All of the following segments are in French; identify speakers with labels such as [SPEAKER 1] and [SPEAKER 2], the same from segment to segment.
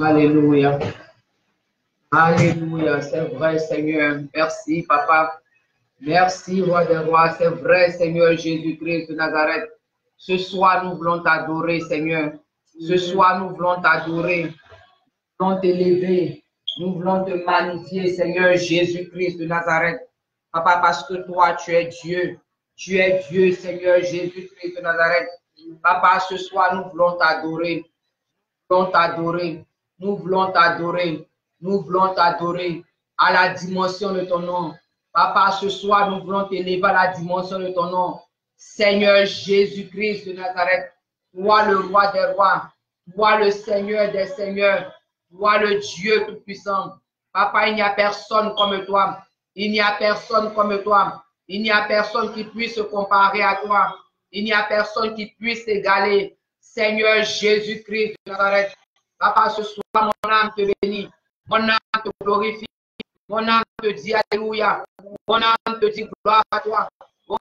[SPEAKER 1] Alléluia. Alléluia. C'est vrai, Seigneur. Merci, Papa. Merci, Roi des Rois. C'est vrai, Seigneur Jésus-Christ de Nazareth. Ce soir, nous voulons t'adorer, Seigneur. Ce soir, nous voulons t'adorer. Nous voulons t'élever. Nous voulons te magnifier, Seigneur Jésus-Christ de Nazareth. Papa, parce que toi, tu es Dieu. Tu es Dieu, Seigneur Jésus-Christ de Nazareth. Papa, ce soir, nous voulons t'adorer. Nous voulons t'adorer. Nous voulons t'adorer. Nous voulons t'adorer à la dimension de ton nom. Papa, ce soir, nous voulons t'élever à la dimension de ton nom. Seigneur Jésus-Christ de Nazareth, toi le roi des rois, toi le Seigneur des seigneurs, toi le Dieu tout-puissant. Papa, il n'y a personne comme toi. Il n'y a personne comme toi. Il n'y a personne qui puisse se comparer à toi. Il n'y a personne qui puisse égaler. Seigneur Jésus-Christ de Nazareth. Papa, ce soir, mon âme te bénit. Mon âme te glorifie. Mon âme te dit Alléluia. Mon âme te dit gloire à toi.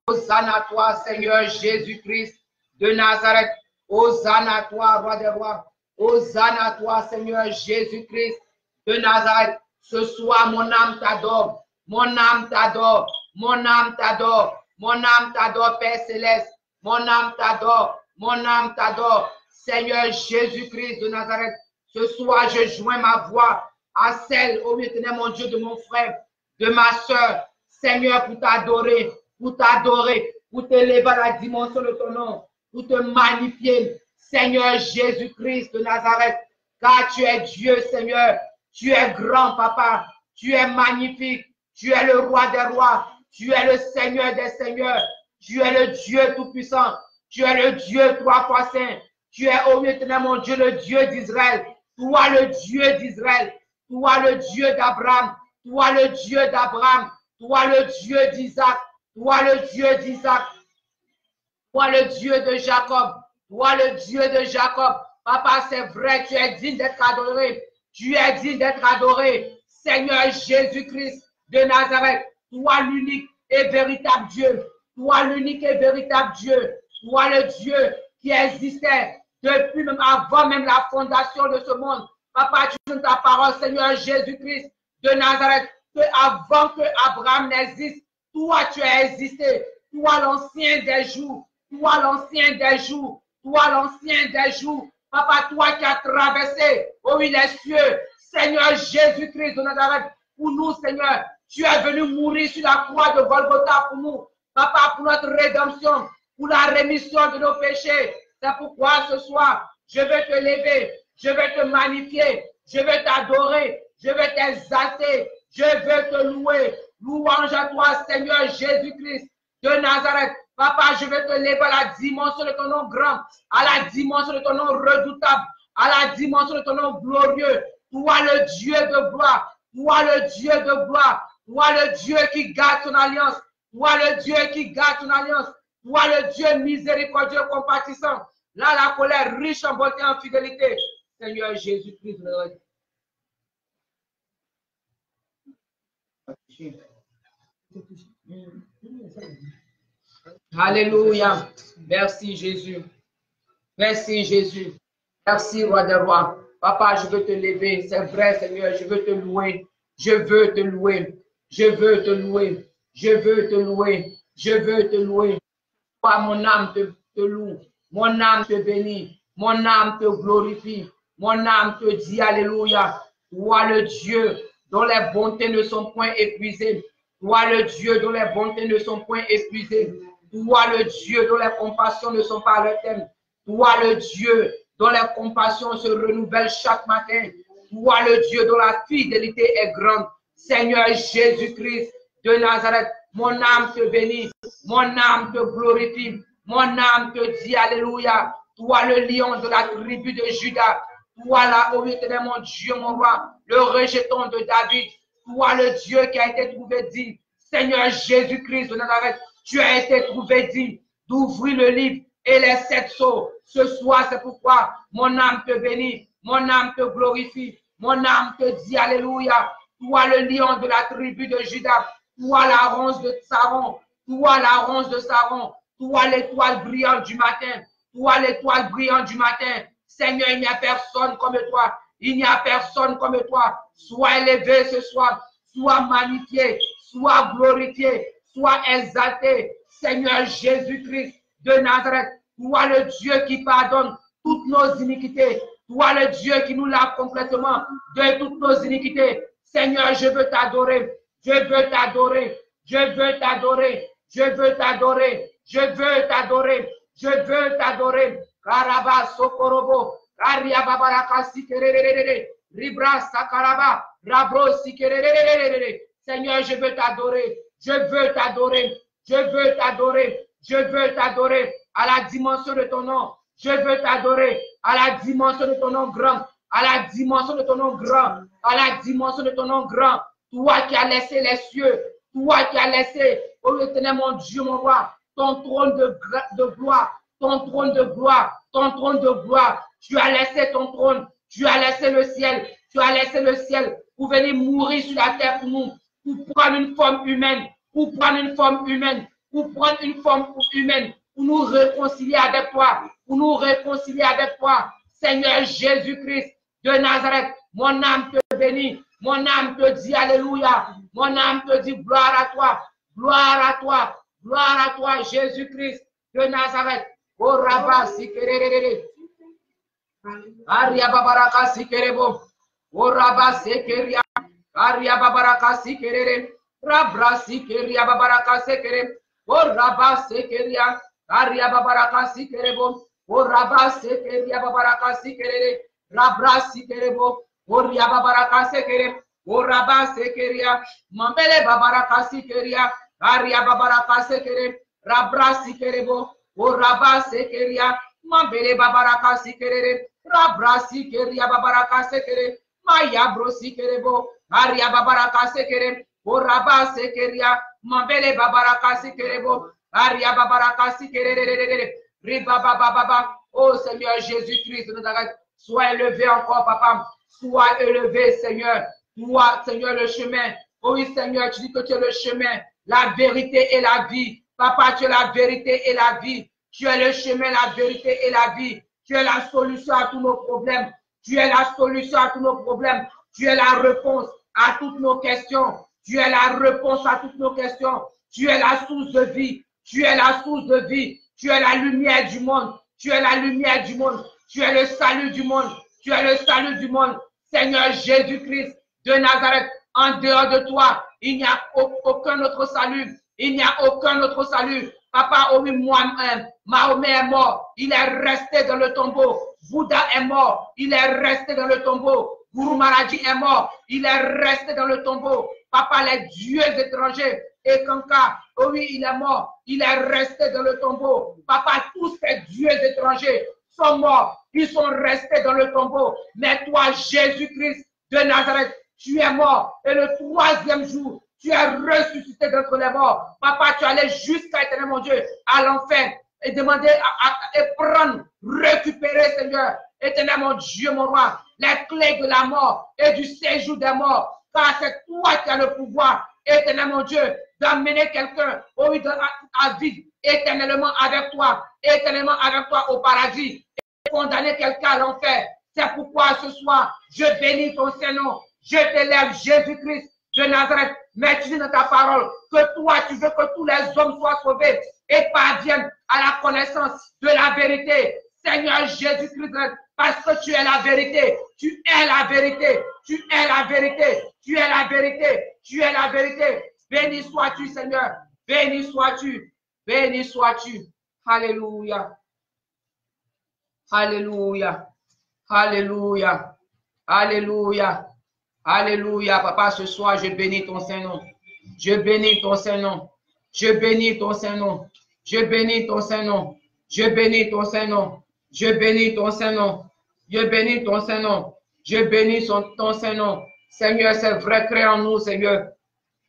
[SPEAKER 1] Hosanna à toi, Seigneur Jésus-Christ de Nazareth. Hosanna à toi, roi des rois. Hosanna à toi, Seigneur Jésus-Christ de Nazareth. Ce soir, mon âme t'adore. Mon âme t'adore. Mon âme t'adore. Mon âme t'adore, Père Céleste. Mon âme t'adore. Mon âme t'adore. Seigneur Jésus-Christ de Nazareth. Ce soir, je joins ma voix à celle, ô éternel, mon Dieu, de mon frère, de ma soeur. Seigneur, pour t'adorer, pour t'élever à la dimension de ton nom, pour te magnifier. Seigneur Jésus-Christ de Nazareth, car tu es Dieu, Seigneur. Tu es grand, Papa. Tu es magnifique. Tu es le roi des rois. Tu es le Seigneur des seigneurs. Tu es le Dieu tout-puissant. Tu es le Dieu trois fois saint. Tu es, ô éternel, mon Dieu, le Dieu d'Israël. Toi, le Dieu d'Israël. Toi, le Dieu d'Abraham. Toi, le Dieu d'Abraham. Toi, le Dieu d'Isaac. Toi, le Dieu d'Isaac. Toi, le Dieu de Jacob. Toi, le Dieu de Jacob. Papa, c'est vrai, tu es digne d'être adoré. Tu es digne d'être adoré. Seigneur Jésus-Christ de Nazareth. Toi, l'unique et véritable Dieu. Toi, l'unique et véritable Dieu. Toi, le Dieu qui existait depuis même avant même la fondation de ce monde. Papa, tu donnes ta parole, Seigneur Jésus-Christ de Nazareth, que avant que Abraham n'existe, toi tu as existé. Toi l'ancien des jours. Toi l'ancien des jours. Toi l'ancien des jours. Papa, toi qui as traversé, oh oui, les cieux. Seigneur Jésus-Christ de Nazareth, pour nous, Seigneur, tu es venu mourir sur la croix de Golgotha pour nous. Papa, pour notre rédemption, pour la rémission de nos péchés. C'est pourquoi ce soir, je vais te lever, je vais te magnifier, je vais t'adorer, je vais t'exalter, je vais te louer. Louange à toi, Seigneur Jésus-Christ de Nazareth. Papa, je vais te lever à la dimension de ton nom grand, à la dimension de ton nom redoutable, à la dimension de ton nom glorieux. Toi le Dieu de gloire, toi le Dieu de gloire, toi le Dieu qui garde ton alliance, toi le Dieu qui garde ton alliance. Toi le Dieu miséricordieux, compatissant, là la colère, riche en bonté et en fidélité. Seigneur Jésus-Christ. Alléluia. Merci Jésus. Merci Jésus. Merci roi des rois. Papa, je veux te lever. C'est vrai Seigneur, je veux te louer. Je veux te louer. Je veux te louer. Je veux te louer. Je veux te louer. Mon âme te loue, mon âme te bénit, mon âme te glorifie, mon âme te dit Alléluia. Toi le Dieu dont les bontés ne sont point épuisées, toi le Dieu dont les bontés ne sont point épuisées, toi le Dieu dont les compassions ne sont pas à leur terme, toi le Dieu dont les compassions se renouvellent chaque matin, toi le Dieu dont la fidélité est grande, Seigneur Jésus-Christ de Nazareth. Mon âme te bénit, mon âme te glorifie, Mon âme te dit alléluia. Toi, le lion de la tribu de Juda. Toi, là, ô Éternel, mon Dieu, mon roi, le rejeton de David. Toi, le Dieu qui a été trouvé digne. Seigneur Jésus-Christ de Nazareth, tu as été trouvé digne d'ouvrir le livre et les 7 sceaux. Ce soir, c'est pourquoi mon âme te bénit, mon âme te glorifie, mon âme te dit alléluia. Toi, le lion de la tribu de Juda, toi, la ronce de Saron, toi, la ronce de Saron, toi, l'étoile brillante du matin, toi, l'étoile brillante du matin. Seigneur, il n'y a personne comme toi. Il n'y a personne comme toi. Sois élevé ce soir, sois magnifié, sois glorifié, sois exalté. Seigneur Jésus-Christ de Nazareth, toi le Dieu qui pardonne toutes nos iniquités, toi le Dieu qui nous lave complètement de toutes nos iniquités. Seigneur, je veux t'adorer, je veux t'adorer, je veux t'adorer, je veux t'adorer, je veux t'adorer, je veux t'adorer. Karaba Sokorobo, Karia Babaraka Sikerere, Ribra Sakaraba, Rabro Sikerere. Seigneur, je veux t'adorer, je veux t'adorer, je veux t'adorer, je veux t'adorer à la dimension de ton nom. Je veux t'adorer à la dimension de ton nom grand, à la dimension de ton nom grand, à la dimension de ton nom grand. Toi qui as laissé les cieux, toi qui as laissé, ô Éternel mon Dieu, mon roi, ton trône de gloire, ton trône de gloire, ton trône de gloire. Tu as laissé ton trône, tu as laissé le ciel, tu as laissé le ciel pour venir mourir sur la terre pour nous, pour prendre une forme humaine, pour prendre une forme humaine, pour prendre une forme humaine, pour nous réconcilier avec toi, pour nous réconcilier avec toi. Seigneur Jésus-Christ de Nazareth, mon âme te bénit, mon âme te dit alléluia, mon âme te dit gloire à toi, gloire à toi, gloire à toi, Jésus-Christ de Nazareth. Oh Rabba Sikerere, Aria Babaraka Sikerebo, Oh Rabba Sekeria, Aria Babaraka Sikerere, Rabra Sikeria Babaraka Sekere, Oh Rabba Sekeria, Aria Babaraka Sikerebo, Oh Rabba Sekeria Babaraka Sikere, Rabra Sikerebo, Oh Ria Babaraka Sekere, Oh Rabba Sekeria, Mambele Babaraka Sikeria, Aria Babaraka Sekere, Rabra Sikerebo, Oh Rabba Sekeria, Mambele Babaraka Sikere, Rabra Sikeria Babaraka Sekere, Maya Bro Sikerebo, Aria Babaraka Sekere, Oh Rabba Sekeria, Mambele Babaraka Sikerebo, Aria Babaraka Sikere, Riba Baba, oh Seigneur Jésus-Christ, sois élevé encore, papa, sois élevé, Seigneur, toi, Seigneur, le chemin. Oh oui, Seigneur, tu dis que tu es le chemin, la vérité et la vie. Papa, tu es la vérité et la vie. Tu es le chemin, la vérité et la vie. Tu es la solution à tous nos problèmes. Tu es la solution à tous nos problèmes. Tu es la réponse à toutes nos questions. Tu es la réponse à toutes nos questions. Tu es la source de vie. Tu es la source de vie. Tu es la lumière du monde. Tu es la lumière du monde. Tu es le salut du monde. Tu es le salut du monde. Seigneur Jésus-Christ de Nazareth, en dehors de toi, il n'y a aucun autre salut. Il n'y a aucun autre salut. Papa, oh oui, moi-même, Mahomet est mort. Il est resté dans le tombeau. Bouddha est mort. Il est resté dans le tombeau. Guru Maharaj est mort. Il est resté dans le tombeau. Papa, les dieux étrangers, et Kanka, oh oui, il est mort. Il est resté dans le tombeau. Papa, tous ces dieux étrangers sont morts. Ils sont restés dans le tombeau. Mais toi, Jésus-Christ de Nazareth, tu es mort. Et le 3e jour, tu es ressuscité d'entre les morts. Papa, tu allais jusqu'à éternel, mon Dieu, à l'enfer et demander et prendre, récupérer, Seigneur, éternel, mon Dieu, mon roi, les clés de la mort et du séjour des morts. Car c'est toi qui as le pouvoir, éternel, mon Dieu, d'amener quelqu'un au à vivre éternellement avec toi au paradis et condamner quelqu'un à l'enfer. C'est pourquoi ce soir, je bénis ton Saint-Nom. Je t'élève, Jésus-Christ de Nazareth. Mais tu dis dans ta parole que toi, tu veux que tous les hommes soient sauvés et parviennent à la connaissance de la vérité. Seigneur Jésus-Christ, parce que tu es la vérité. Tu es la vérité. Tu es la vérité. Tu es la vérité. Tu es la vérité. Béni sois-tu, Seigneur. Béni sois-tu. Béni sois-tu. Alléluia. Alléluia. Alléluia. Alléluia. Alléluia. Papa, ce soir, je bénis ton Saint-Nom. Je bénis ton Saint-Nom. Je bénis ton Saint-Nom. Je bénis ton Saint-Nom. Je bénis ton Saint-Nom. Je bénis ton Saint-Nom. Je bénis ton Saint-Nom. Je bénis ton Saint-Nom. Seigneur, c'est vrai, crée en nous, Seigneur.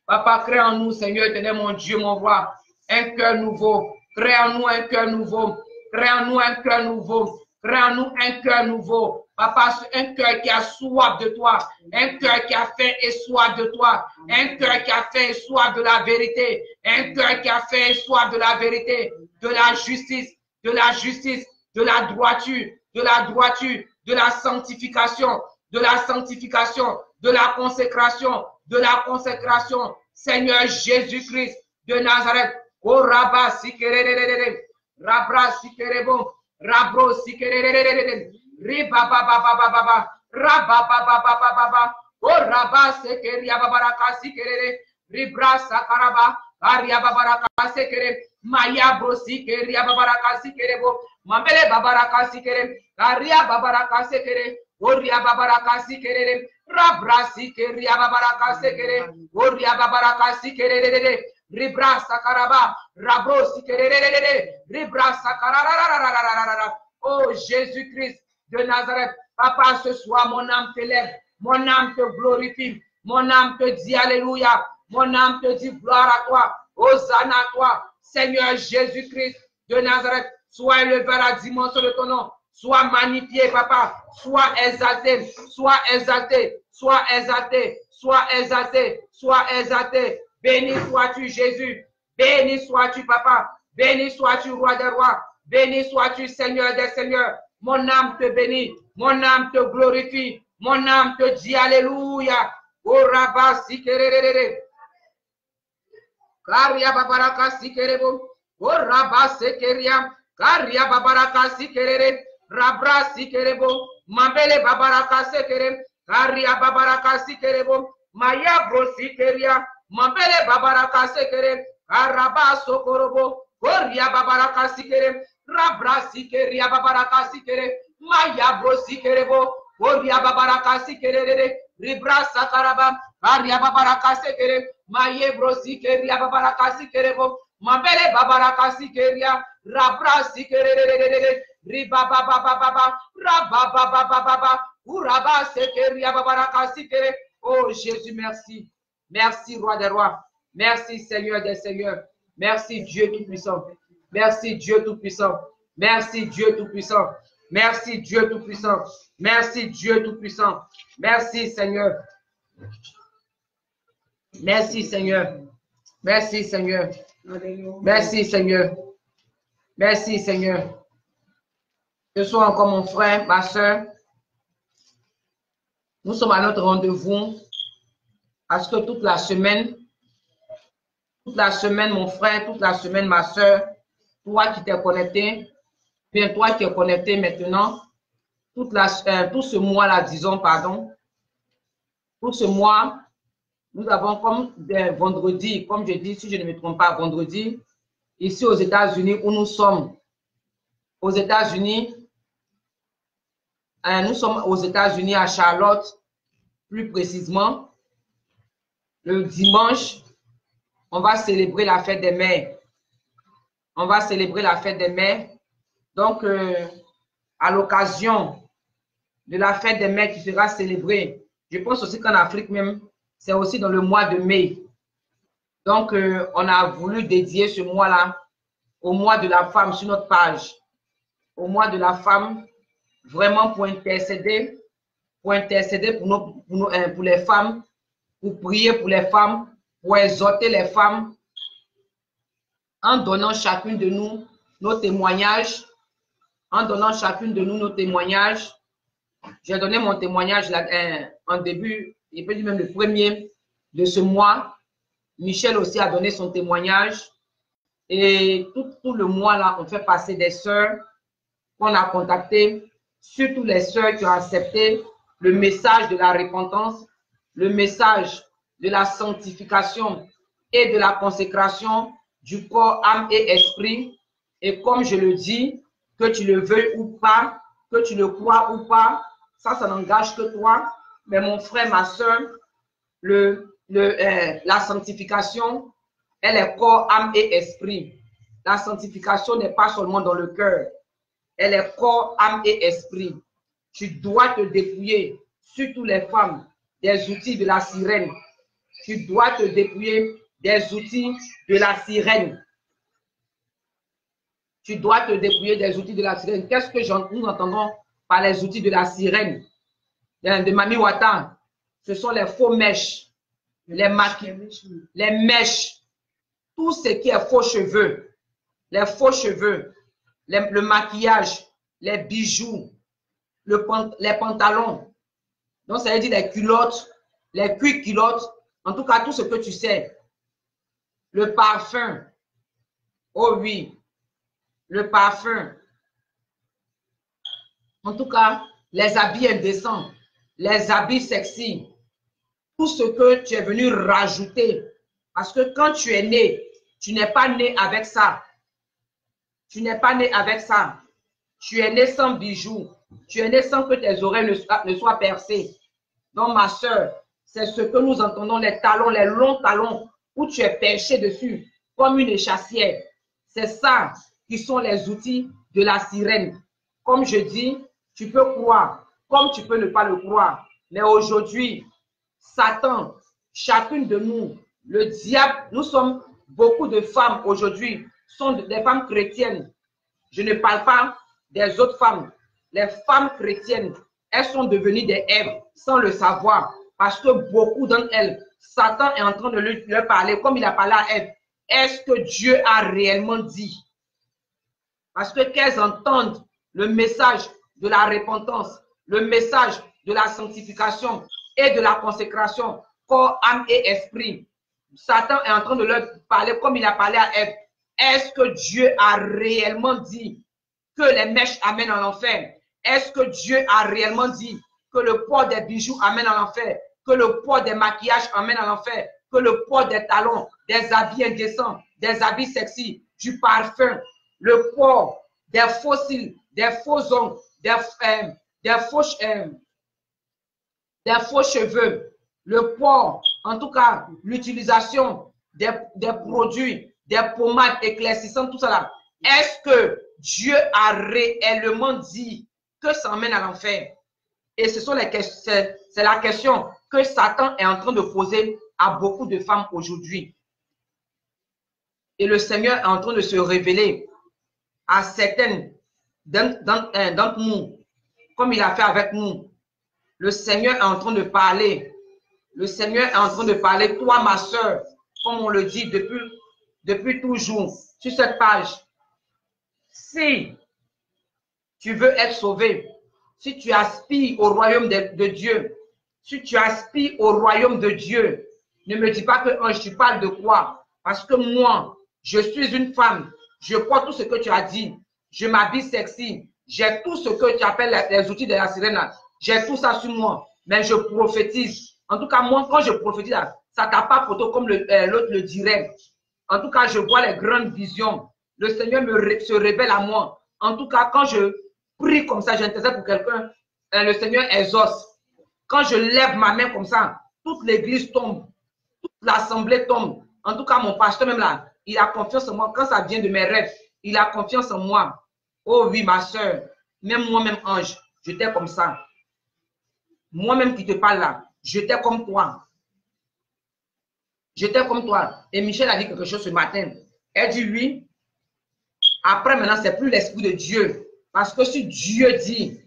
[SPEAKER 1] Papa, crée en nous, Seigneur, éternel, mon Dieu, mon roi, un cœur nouveau. Crée en nous un cœur nouveau. Crée en nous un cœur nouveau. Crée en nous un cœur nouveau. Papa, un cœur qui a soif de toi. Un cœur qui a faim et soif de toi. Un cœur qui a faim et soif de la vérité. Un cœur qui a faim et soif de la vérité. De la justice. De la justice. De la droiture. De la droiture. De la sanctification. De la sanctification. De la consécration. De la consécration. Seigneur Jésus-Christ de Nazareth. Oh Rabba Sikerere. Rabra Sikerebo. Rabro Sikerere. Ribabababababa. Rababababababa. Oh Rabba Sekeria Babaraka Sikerere. Ribra Sakaraba. Aria Babaraka Sekere. Maya Bro Sikeria Babaraka Sikerebo. Mambele Babaraka Sikere. Aria Babaraka Sekere. Oria Babaraka Sikere. Rabra Sikeria Babaraka Sekere. Oria Babaraka Sikere. Ribra Sakaraba. Rabro Sikere. Ribra Sakarara. Oh Jésus-Christ de Nazareth. Papa, ce soir, mon âme t'élève. Mon âme te glorifie. Mon âme te dit Alléluia. Mon âme te dit gloire à toi. Hosanna à toi. Seigneur Jésus-Christ de Nazareth. Sois élevé à la dimension de ton nom. Sois magnifié, papa. Sois exalté. Sois exalté. Sois exalté. Sois exalté. Sois exalté. Béni sois-tu, Jésus. Béni sois-tu, papa. Béni sois-tu, roi des rois. Béni sois-tu, Seigneur des seigneurs. Mon âme te bénit. Mon âme te glorifie. Mon âme te dit Alléluia. Oh Rabba Sikerere. Karia Babaraka Sikerebo. Oh Rabba Sekeria. Karia Babaraka Sikerere. Rabra Sikerebo. Mambele Babaraka Sekere. Karia Babaraka Sikerebo. Maya Bro Sikeria. Mambele Babaraka Sekere. Karaba Sokorobo. Koria Babaraka Sikere. Rabra Sikeria Babaraka Sikere. Maya Bro Sikerebo. Koria Babaraka Sikere. Ribra Sakaraba. Karia Babaraka Sekere. Maye Bro Sikeria Babaraka Sikerebo. Mambele Babaraka Sikeria. Rabra Sikere. Riba Baba Baba. Rabba Baba Baba. Uraba Sekeria Babaraka Sikere. Oh Jésus, merci. Merci, roi des rois. Merci, Seigneur des seigneurs. Merci, Dieu Tout-Puissant. Merci, Dieu Tout-Puissant. Merci, Dieu Tout-Puissant. Merci, Dieu Tout-Puissant. Merci, Dieu Tout-Puissant. Merci, Seigneur. Merci, Seigneur. Merci, Seigneur. Merci, Seigneur. Merci, Seigneur. Ce soir encore, mon frère, ma soeur, nous sommes à notre rendez-vous. Parce que toute la semaine, mon frère, toute la semaine, ma soeur, toi qui t'es connecté, bien toi qui es connecté maintenant, tout ce mois-là, disons, pardon, tout ce mois, nous avons comme vendredi, comme je dis, si je ne me trompe pas, vendredi, ici aux États-Unis où nous sommes. Aux États-Unis, nous sommes aux États-Unis à Charlotte, plus précisément. Le dimanche, on va célébrer la fête des mères. On va célébrer la fête des mères. Donc, à l'occasion de la fête des mères qui sera célébrée, je pense aussi qu'en Afrique même, c'est aussi dans le mois de mai. Donc, on a voulu dédier ce mois-là au mois de la femme sur notre page. Au mois de la femme, vraiment pour intercéder pour les femmes, pour prier pour les femmes, pour exhorter les femmes, en donnant chacune de nous nos témoignages, en donnant chacune de nous nos témoignages. J'ai donné mon témoignage là, en début, et peut-être même le premier de ce mois. Michel aussi a donné son témoignage. Et tout le mois là, on fait passer des sœurs qu'on a contactées, surtout les sœurs qui ont accepté le message de la repentance, le message de la sanctification et de la consécration du corps, âme et esprit. Et comme je le dis, que tu le veuilles ou pas, que tu le crois ou pas, ça n'engage que toi. Mais mon frère, ma soeur, la sanctification, elle est corps, âme et esprit. la sanctification n'est pas seulement dans le cœur. Elle est corps, âme et esprit. Tu dois te dépouiller, surtout les femmes, des outils de la sirène. Tu dois te dépouiller des outils de la sirène. Tu dois te dépouiller des outils de la sirène. Qu'est-ce que nous entendons par les outils de la sirène de Mami Wata? Ce sont les faux mèches, les mèches, tout ce qui est faux cheveux, les faux cheveux, le maquillage, les bijoux, les pantalons. Donc, ça veut dire les culottes, les cuir culottes, en tout cas, tout ce que tu sais. Le parfum. Oh oui, le parfum. En tout cas, les habits indécents, les habits sexy, tout ce que tu es venu rajouter. Parce que quand tu es né, tu n'es pas né avec ça. Tu n'es pas né avec ça. Tu es né sans bijoux. Tu es né sans que tes oreilles ne soient percées. Donc, ma soeur, c'est ce que nous entendons, les talons, les longs talons, où tu es perché dessus, comme une échassière. C'est ça qui sont les outils de la sirène. Comme je dis, tu peux croire, comme tu peux ne pas le croire. Mais aujourd'hui, Satan, chacune de nous, le diable, nous sommes beaucoup de femmes aujourd'hui, sont des femmes chrétiennes. Je ne parle pas des autres femmes. Les femmes chrétiennes, elles sont devenues des Èves sans le savoir. Parce que beaucoup d'entre elles, Satan est en train de leur parler, comme il a parlé à Ève. Est-ce que Dieu a réellement dit? Parce que qu'elles entendent le message de la repentance, le message de la sanctification et de la consécration, corps, âme et esprit. Satan est en train de leur parler comme il a parlé à Ève. Est-ce que Dieu a réellement dit que les mèches amènent en enfer? Est-ce que Dieu a réellement dit que le port des bijoux amène en enfer? Que le port des maquillages amène en enfer? Que le port des talons, des habits indécents, des habits sexy, du parfum, le port des fossiles, des faux ongles, des faux cheveux, le port, en tout cas, l'utilisation des produits, des pommades éclaircissantes, tout ça là. Est-ce que Dieu a réellement dit que ça emmène à l'enfer? Et c'est la question que Satan est en train de poser à beaucoup de femmes aujourd'hui. Et le Seigneur est en train de se révéler à certaines d'entre nous, comme il a fait avec nous. Le Seigneur est en train de parler. Le Seigneur est en train de parler. Toi, ma soeur, comme on le dit depuis toujours, sur cette page. Si tu veux être sauvé, si tu aspires au royaume de Dieu, si tu aspires au royaume de Dieu, ne me dis pas que tu parles de quoi. Parce que moi, je suis une femme. Je crois tout ce que tu as dit. Je m'habille sexy. J'ai tout ce que tu appelles les outils de la sirène. J'ai tout ça sur moi. Mais je prophétise. En tout cas, moi, quand je prophétise, ça t'a pas photo comme l'autre le dirait. En tout cas, je vois les grandes visions. Le Seigneur se révèle à moi. En tout cas, quand je prie comme ça, j'intercède pour quelqu'un, le Seigneur exauce. Quand je lève ma main comme ça, toute l'église tombe. Toute l'assemblée tombe. En tout cas, mon pasteur même là, il a confiance en moi. Quand ça vient de mes rêves, il a confiance en moi. Oh oui, ma soeur, même moi-même, ange, j'étais comme ça. Moi-même qui te parle là, j'étais comme toi. J'étais comme toi. Et Michel a dit quelque chose ce matin. Elle dit oui. Après, maintenant, c'est plus l'Esprit de Dieu. Parce que si Dieu dit,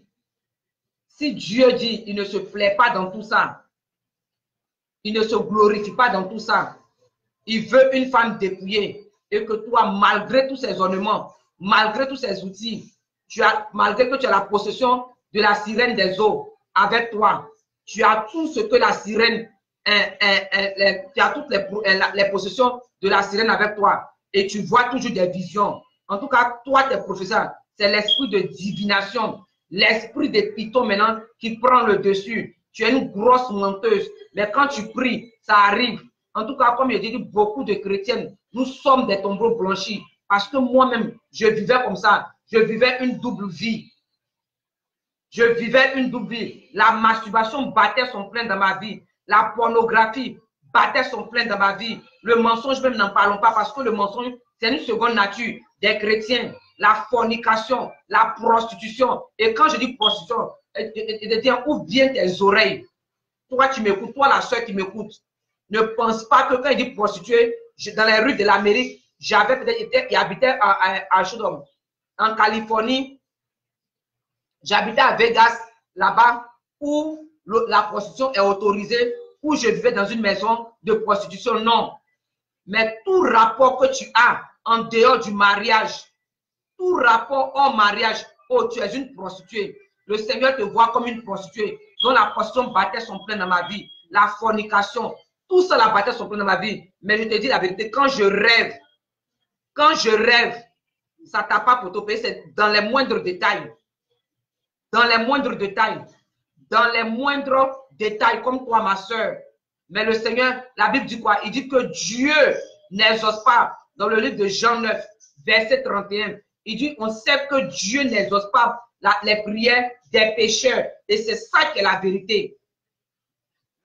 [SPEAKER 1] il ne se plaît pas dans tout ça. Il ne se glorifie pas dans tout ça. Il veut une femme dépouillée. Et que toi, malgré tous ces ornements, malgré tous ces outils, malgré que tu as la possession de la sirène des eaux avec toi, tu as tout ce que la sirène, tu as toutes les possessions de la sirène avec toi. Et tu vois toujours des visions. En tout cas, toi, tes professeurs, c'est l'esprit de divination, l'esprit de python maintenant qui prend le dessus. Tu es une grosse menteuse. Mais quand tu pries, ça arrive. En tout cas, comme je dis, beaucoup de chrétiennes, nous sommes des tombeaux blanchis. Parce que moi-même, je vivais comme ça. Je vivais une double vie. Je vivais une double vie. La masturbation battait son plein dans ma vie. La pornographie battait son plein dans ma vie. Le mensonge, même n'en parlons pas parce que le mensonge, c'est une seconde nature des chrétiens. La fornication, la prostitution. Et quand je dis prostitution, ouvre bien tes oreilles. Toi, tu m'écoutes, toi, la soeur qui m'écoute. Ne pense pas que quand il dit prostituée, dans les rues de l'Amérique, j'avais peut-être été et habitais en Californie. J'habitais à Vegas, là-bas, où la prostitution est autorisée, où je vivais dans une maison de prostitution. Non. Mais tout rapport que tu as en dehors du mariage, tout rapport au mariage, oh, tu es une prostituée. Le Seigneur te voit comme une prostituée, dont la prostitution battait son plein dans ma vie. La fornication, tout ça la battait son plein dans ma vie. Mais je te dis la vérité, quand je rêve, ça t'a pas pour te payer, c'est dans les moindres détails. Dans les moindres détails. Dans les moindres détails, comme toi, ma soeur. Mais le Seigneur, la Bible dit quoi? Il dit que Dieu n'exauce pas. Dans le livre de Jean 9, verset 31, il dit, on sait que Dieu n'exauce pas les prières des pécheurs. Et c'est ça qui est la vérité.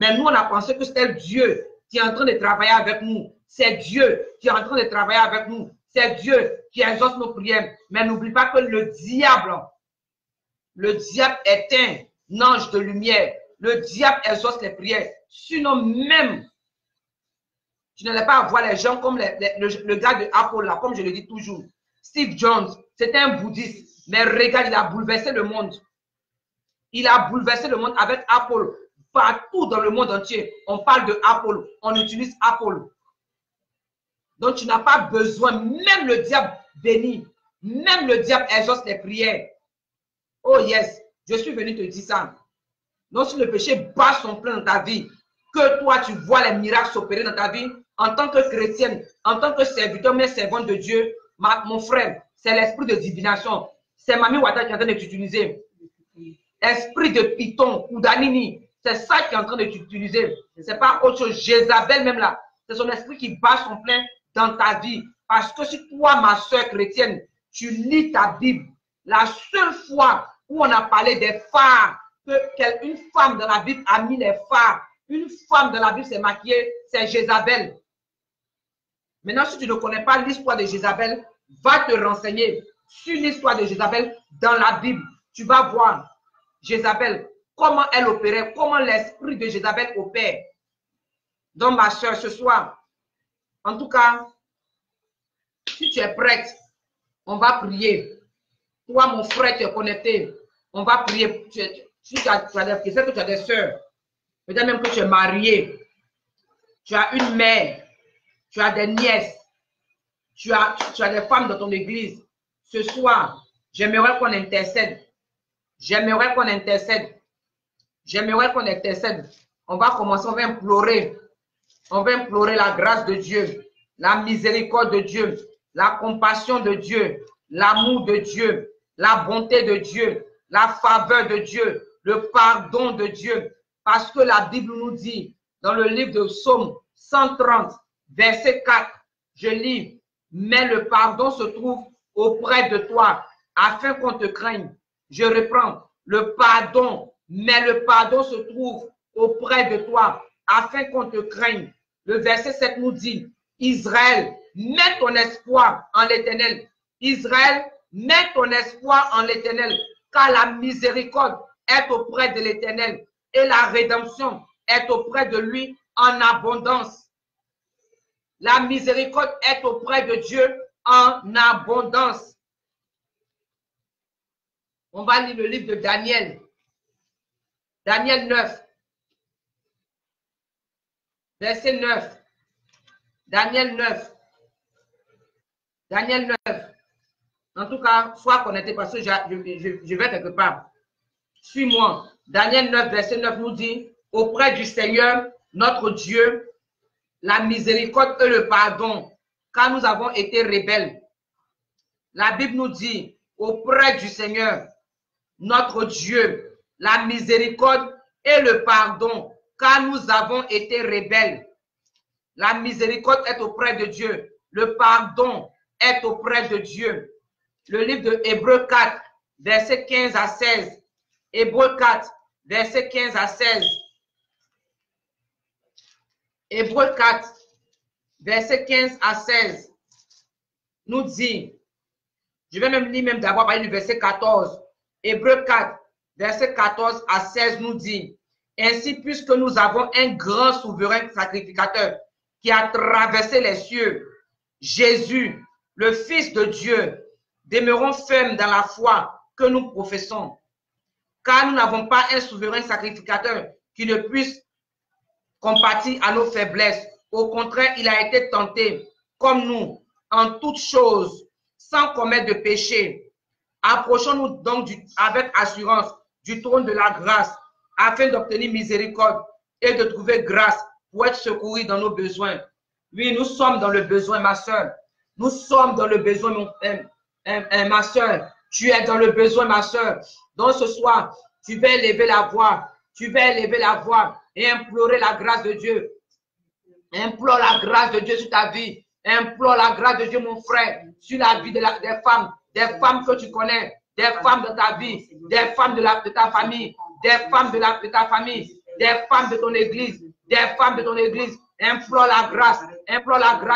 [SPEAKER 1] Mais nous, on a pensé que c'était Dieu qui est en train de travailler avec nous. C'est Dieu qui est en train de travailler avec nous. C'est Dieu qui exauce nos prières. Mais n'oublie pas que le diable est un ange de lumière. Le diable exauce les prières. Sinon, même, tu n'allais pas voir les gens comme le gars de Apple, là, comme je le dis toujours. Steve Jobs, c'était un bouddhiste. Mais regarde, il a bouleversé le monde. Il a bouleversé le monde avec Apple. Partout dans le monde entier, on parle de Apple. On utilise Apple. Donc, tu n'as pas besoin, même le diable bénit, même le diable exauce les prières. Oh yes, je suis venu te dire ça. Donc, si le péché bat son plein dans ta vie, que toi, tu vois les miracles s'opérer dans ta vie, en tant que chrétienne, en tant que serviteur, mais servante de Dieu, mon frère, c'est l'esprit de divination. C'est Mami Wata qui est en train de t'utiliser. Esprit de Python ou d'Anini, c'est ça qui est en train de t'utiliser. Ce n'est pas autre chose. Jézabel même là, c'est son esprit qui bat son plein dans ta vie. Parce que si toi, ma soeur chrétienne, tu lis ta Bible, la seule fois où on a parlé des phares, qu'une femme dans la Bible a mis les phares, une femme dans la Bible s'est maquillée, c'est Jézabel. Maintenant, si tu ne connais pas l'histoire de Jézabel, va te renseigner sur l'histoire de Jézabel dans la Bible. Tu vas voir Jézabel, comment elle opérait, comment l'esprit de Jézabel opère. Donc, ma soeur, ce soir, en tout cas, si tu es prête, on va prier. Toi, mon frère, tu es connecté. On va prier. Si tu as des soeurs, que tu as des soeurs, peut-être même que tu es marié, tu as une mère, tu as des nièces, tu as des femmes dans ton église. Ce soir, j'aimerais qu'on intercède. J'aimerais qu'on intercède. J'aimerais qu'on intercède. On va commencer, on va implorer. On va implorer la grâce de Dieu, la miséricorde de Dieu, la compassion de Dieu, l'amour de Dieu, la bonté de Dieu, la faveur de Dieu, le pardon de Dieu. Parce que la Bible nous dit, dans le livre de Psaume 130, verset 4, je lis, mais le pardon se trouve auprès de toi, afin qu'on te craigne. Je reprends, le pardon, mais le pardon se trouve auprès de toi, afin qu'on te craigne. Le verset 7 nous dit, Israël, mets ton espoir en l'Éternel. Israël, mets ton espoir en l'Éternel, car la miséricorde est auprès de l'Éternel et la rédemption est auprès de lui en abondance. La miséricorde est auprès de Dieu en abondance. On va lire le livre de Daniel. Daniel 9. Verset 9. Daniel 9. Daniel 9. En tout cas, sois connecté parce que je vais quelque part. Suis-moi. Daniel 9, verset 9 nous dit, auprès du Seigneur, notre Dieu, la miséricorde et le pardon, car nous avons été rebelles. La Bible nous dit, auprès du Seigneur, notre Dieu, la miséricorde et le pardon, car nous avons été rebelles. La miséricorde est auprès de Dieu. Le pardon est auprès de Dieu. Le livre de Hébreux 4, verset 15 à 16. Hébreux 4, verset 15 à 16. Hébreux 4, verset 15 à 16, nous dit, je vais même lire même d'abord par le verset 14. Hébreux 4, verset 14 à 16 nous dit, ainsi puisque nous avons un grand souverain sacrificateur qui a traversé les cieux, Jésus, le Fils de Dieu, demeurons fermes dans la foi que nous professons. Car nous n'avons pas un souverain sacrificateur qui ne puisse compatir à nos faiblesses. Au contraire, il a été tenté, comme nous, en toutes choses, sans commettre de péché. Approchons-nous donc avec assurance du trône de la grâce, afin d'obtenir miséricorde et de trouver grâce pour être secourus dans nos besoins. Oui, nous sommes dans le besoin, ma soeur. Nous sommes dans le besoin, ma soeur. Tu es dans le besoin, ma soeur. Donc ce soir, tu vas élever la voix. Tu vas élever la voix et implorer la grâce de Dieu. Implore la grâce de Dieu sur ta vie. Implore la grâce de Dieu, mon frère, sur la vie des femmes que tu connais, des femmes de ta vie, des femmes de ta famille, des femmes de ta famille, des femmes de ton église, des femmes de ton église. Implore la grâce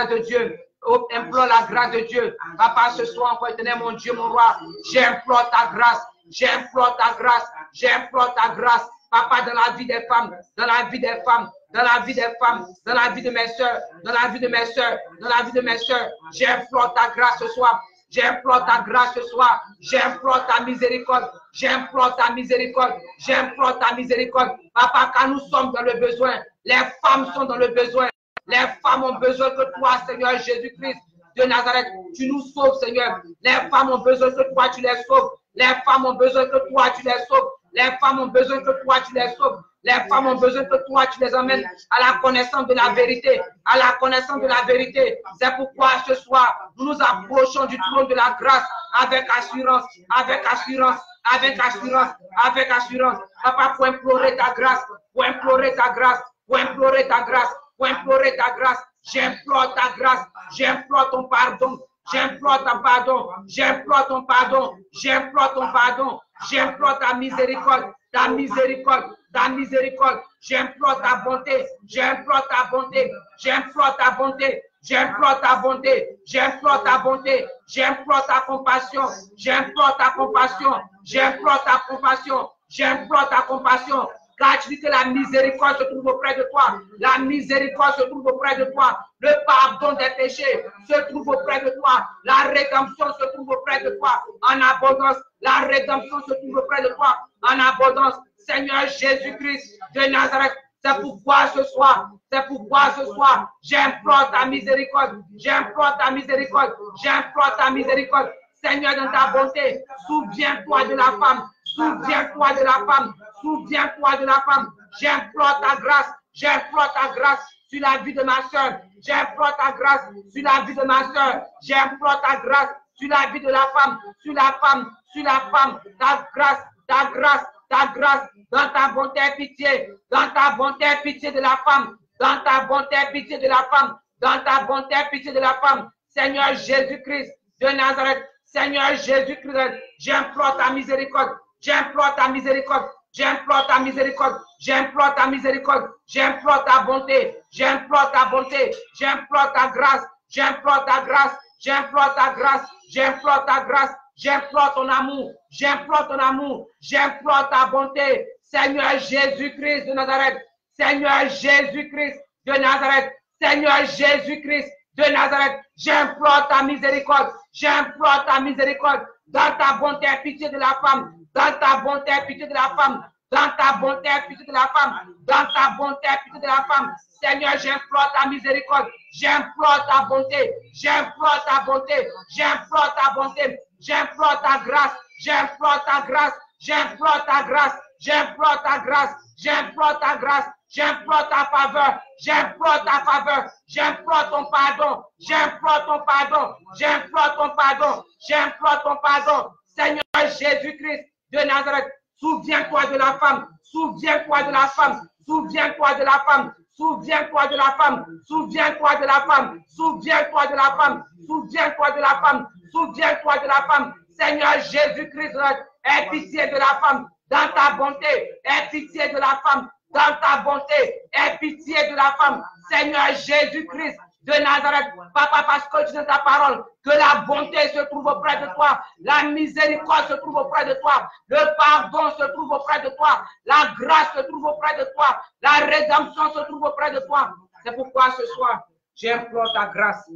[SPEAKER 1] de Dieu. Oh, implore la grâce de Dieu. Papa, ce soir encore, éternel, mon Dieu, mon roi, j'implore ta grâce, j'implore ta grâce, j'implore ta grâce. Papa, dans la vie des femmes, dans la vie des femmes, dans la vie des femmes, dans la vie de mes soeurs, dans la vie de mes soeurs, dans la vie de mes soeurs, j'implore ta grâce ce soir. J'implore ta grâce ce soir. J'implore ta miséricorde. J'implore ta miséricorde. J'implore ta miséricorde. Papa, quand nous sommes dans le besoin, les femmes sont dans le besoin. Les femmes ont besoin que toi, Seigneur Jésus-Christ de Nazareth, tu nous sauves, Seigneur. Les femmes ont besoin que toi, tu les sauves. Les femmes ont besoin que toi, tu les sauves. Les femmes ont besoin que toi, tu les sauves. Les femmes ont besoin que toi, tu les emmènes à la connaissance de la vérité. À la connaissance de la vérité. C'est pourquoi ce soir, nous nous approchons du trône de la grâce avec assurance, avec assurance, avec assurance, avec assurance. Papa, pour implorer ta grâce, pour implorer ta grâce, pour implorer ta grâce, pour implorer ta grâce. J'implore ta grâce, j'implore ton pardon. J'implore ton pardon, j'implore ton pardon, j'implore ton pardon, j'implore ta miséricorde, ta miséricorde, ta miséricorde, j'implore ta bonté, j'implore ta bonté, j'implore ta bonté, j'implore ta bonté, j'implore ta bonté, j'implore ta compassion, j'implore ta compassion, j'implore ta compassion, j'implore ta compassion. Car tu dis que la miséricorde se trouve auprès de toi. La miséricorde se trouve auprès de toi. Le pardon des péchés se trouve auprès de toi. La rédemption se trouve auprès de toi. En abondance. La rédemption se trouve auprès de toi. En abondance. Seigneur Jésus-Christ de Nazareth. C'est pourquoi ce soir, j'implore ta miséricorde. J'implore ta miséricorde. J'implore ta miséricorde. Seigneur, dans ta bonté, souviens-toi de la femme. Souviens-toi de la femme. Souviens-toi de la femme. J'implore ta grâce. J'implore ta grâce sur la vie de ma soeur. J'implore ta grâce sur la vie de ma soeur. J'implore ta grâce sur la vie de la femme. Sur la femme. Sur la femme. Ta grâce. Ta grâce. Ta grâce. Dans ta bonté et pitié. Dans ta bonté et pitié de la femme. Dans ta bonté et pitié de la femme. Dans ta bonté et pitié de la femme. Seigneur Jésus-Christ de Nazareth. Seigneur Jésus-Christ. J'implore ta miséricorde. J'implore ta miséricorde. J'implore ta miséricorde. J'implore ta miséricorde. J'implore ta bonté. J'implore ta bonté. J'implore ta grâce. J'implore ta grâce. J'implore ta grâce. J'implore ta grâce. J'implore ton amour. J'implore ton amour. J'implore ta bonté. Seigneur Jésus-Christ de Nazareth. Seigneur Jésus-Christ de Nazareth. Seigneur Jésus-Christ de Nazareth. J'implore ta miséricorde. J'implore ta miséricorde. Dans ta bonté et pitié de la femme. Dans ta bonté et pitié de la femme. Dans ta bonté et pitié de la femme. Dans ta bonté et pitié de la femme. Seigneur, j'implore ta miséricorde. J'implore ta bonté. J'implore ta bonté. J'implore ta bonté. J'implore ta grâce. J'implore ta grâce. J'implore ta grâce. J'implore ta grâce. J'implore ta grâce. J'implore ta faveur. J'implore ta faveur. J'implore ton pardon. J'implore ton pardon. J'implore ton pardon. J'implore ton pardon. Seigneur Jésus-Christ de Nazareth, souviens-toi de la femme. Souviens-toi de la femme. Souviens-toi de la femme. Souviens-toi de la femme. Souviens-toi de la femme. Souviens-toi de la femme. Souviens-toi de la femme. Souviens-toi de la femme. Seigneur Jésus-Christ, aie pitié de la femme. Dans ta bonté, aie pitié de la femme. dans ta bonté. Aie pitié de la femme. Seigneur Jésus-Christ de Nazareth, Papa, parce que tu dis dans ta parole que la bonté se trouve auprès de toi, la miséricorde se trouve auprès de toi, le pardon se trouve auprès de toi, la grâce se trouve auprès de toi, la rédemption se trouve auprès de toi. C'est pourquoi ce soir, j'implore ta grâce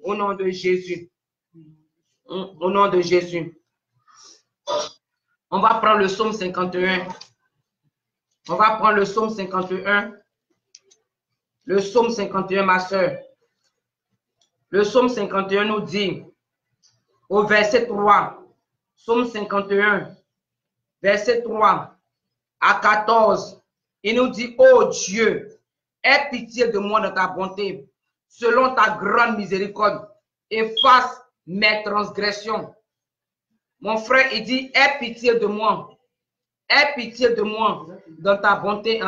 [SPEAKER 1] au nom de Jésus. Au nom de Jésus. On va prendre le psaume 51. On va prendre le psaume 51. Le psaume 51, ma soeur. Le psaume 51 nous dit, au verset 3, psaume 51, verset 3 à 14, il nous dit, ô Dieu, aie pitié de moi dans ta bonté, selon ta grande miséricorde, efface mes transgressions. Mon frère, il dit, aie pitié de moi. Aie pitié de moi dans ta bonté.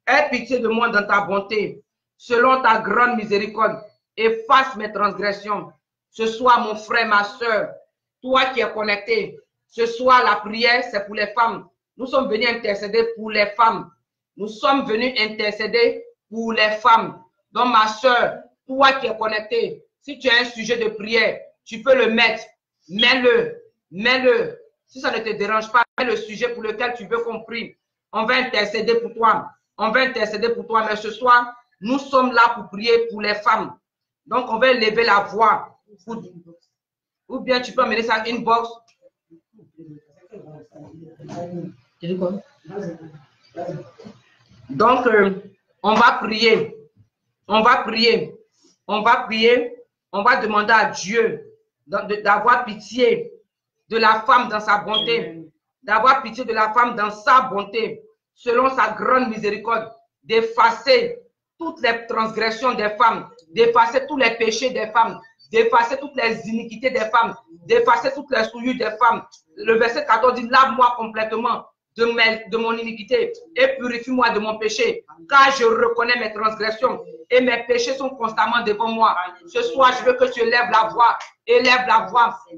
[SPEAKER 1] Aie pitié de moi dans ta bonté, selon ta grande miséricorde. Efface mes transgressions. Ce soir, mon frère, ma soeur, toi qui es connecté, ce soir, la prière, c'est pour les femmes. Nous sommes venus intercéder pour les femmes. Nous sommes venus intercéder pour les femmes. Donc, ma soeur, toi qui es connecté, si tu as un sujet de prière, tu peux le mettre. Mets-le. Mets-le. Si ça ne te dérange pas, mets le sujet pour lequel tu veux qu'on prie. On va intercéder pour toi. On va intercéder pour toi. Mais ce soir, nous sommes là pour prier pour les femmes. Donc, on va lever la voix. Ou bien tu peux amener ça inbox. Donc, on va prier. On va prier. On va prier. On va demander à Dieu d'avoir pitié de la femme dans sa bonté. D'avoir pitié de la femme dans sa bonté. Selon sa grande miséricorde. D'effacer toutes les transgressions des femmes, d'effacer tous les péchés des femmes, d'effacer toutes les iniquités des femmes, d'effacer toutes les souillures des femmes. Le verset 14 dit, lave-moi complètement de mon iniquité et purifie-moi de mon péché, car je reconnais mes transgressions et mes péchés sont constamment devant moi. Ce soir, je veux que tu élèves la voix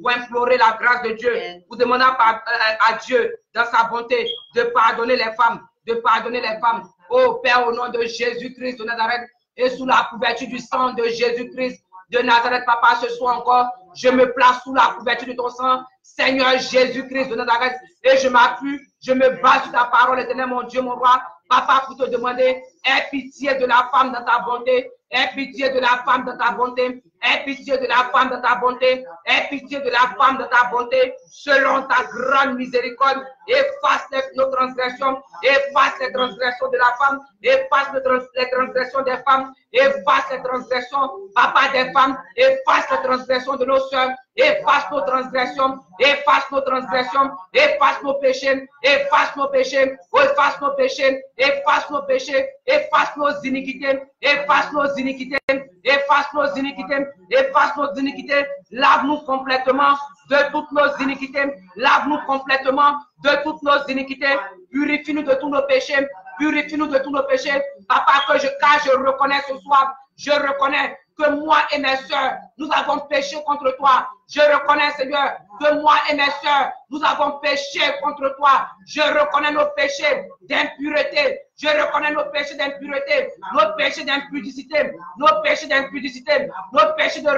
[SPEAKER 1] pour implorer la grâce de Dieu, pour demander à Dieu, dans sa bonté, de pardonner les femmes, de pardonner les femmes. Oh Père, au nom de Jésus-Christ de Nazareth et sous la couverture du sang de Jésus-Christ de Nazareth, Papa, ce soir encore, je me place sous la couverture de ton sang, Seigneur Jésus-Christ de Nazareth, et je m'appuie, je me base sur ta parole, éternel, mon Dieu, mon roi, Papa, pour te demander, aie pitié de la femme dans ta bonté, aie pitié de la femme dans ta bonté, aie pitié de la femme dans ta bonté, aie pitié de la femme dans ta bonté, selon ta grande miséricorde, efface nos transgressions, efface les transgressions de la femme, efface les transgressions des femmes, efface les transgressions, Papa, des femmes, efface les transgressions de nos soeurs, efface nos transgressions, efface nos transgressions, efface nos péchés, efface nos péchés, efface nos péchés, efface nos péchés, efface nos iniquités, efface nos iniquités, efface nos iniquités, efface nos iniquités, lave-nous complètement de toutes nos iniquités, lave-nous complètement de toutes nos iniquités, purifie-nous de tous nos péchés, purifie-nous de tous nos péchés, Papa, car je reconnais ce soir, je reconnais que moi et mes soeurs, nous avons péché contre toi. Je reconnais, Seigneur, que moi et mes soeurs, nous avons péché contre toi. Je reconnais nos péchés d'impureté. Je reconnais nos péchés d'impureté, nos péchés d'impudicité, nos péchés d'impudicité, nos péchés de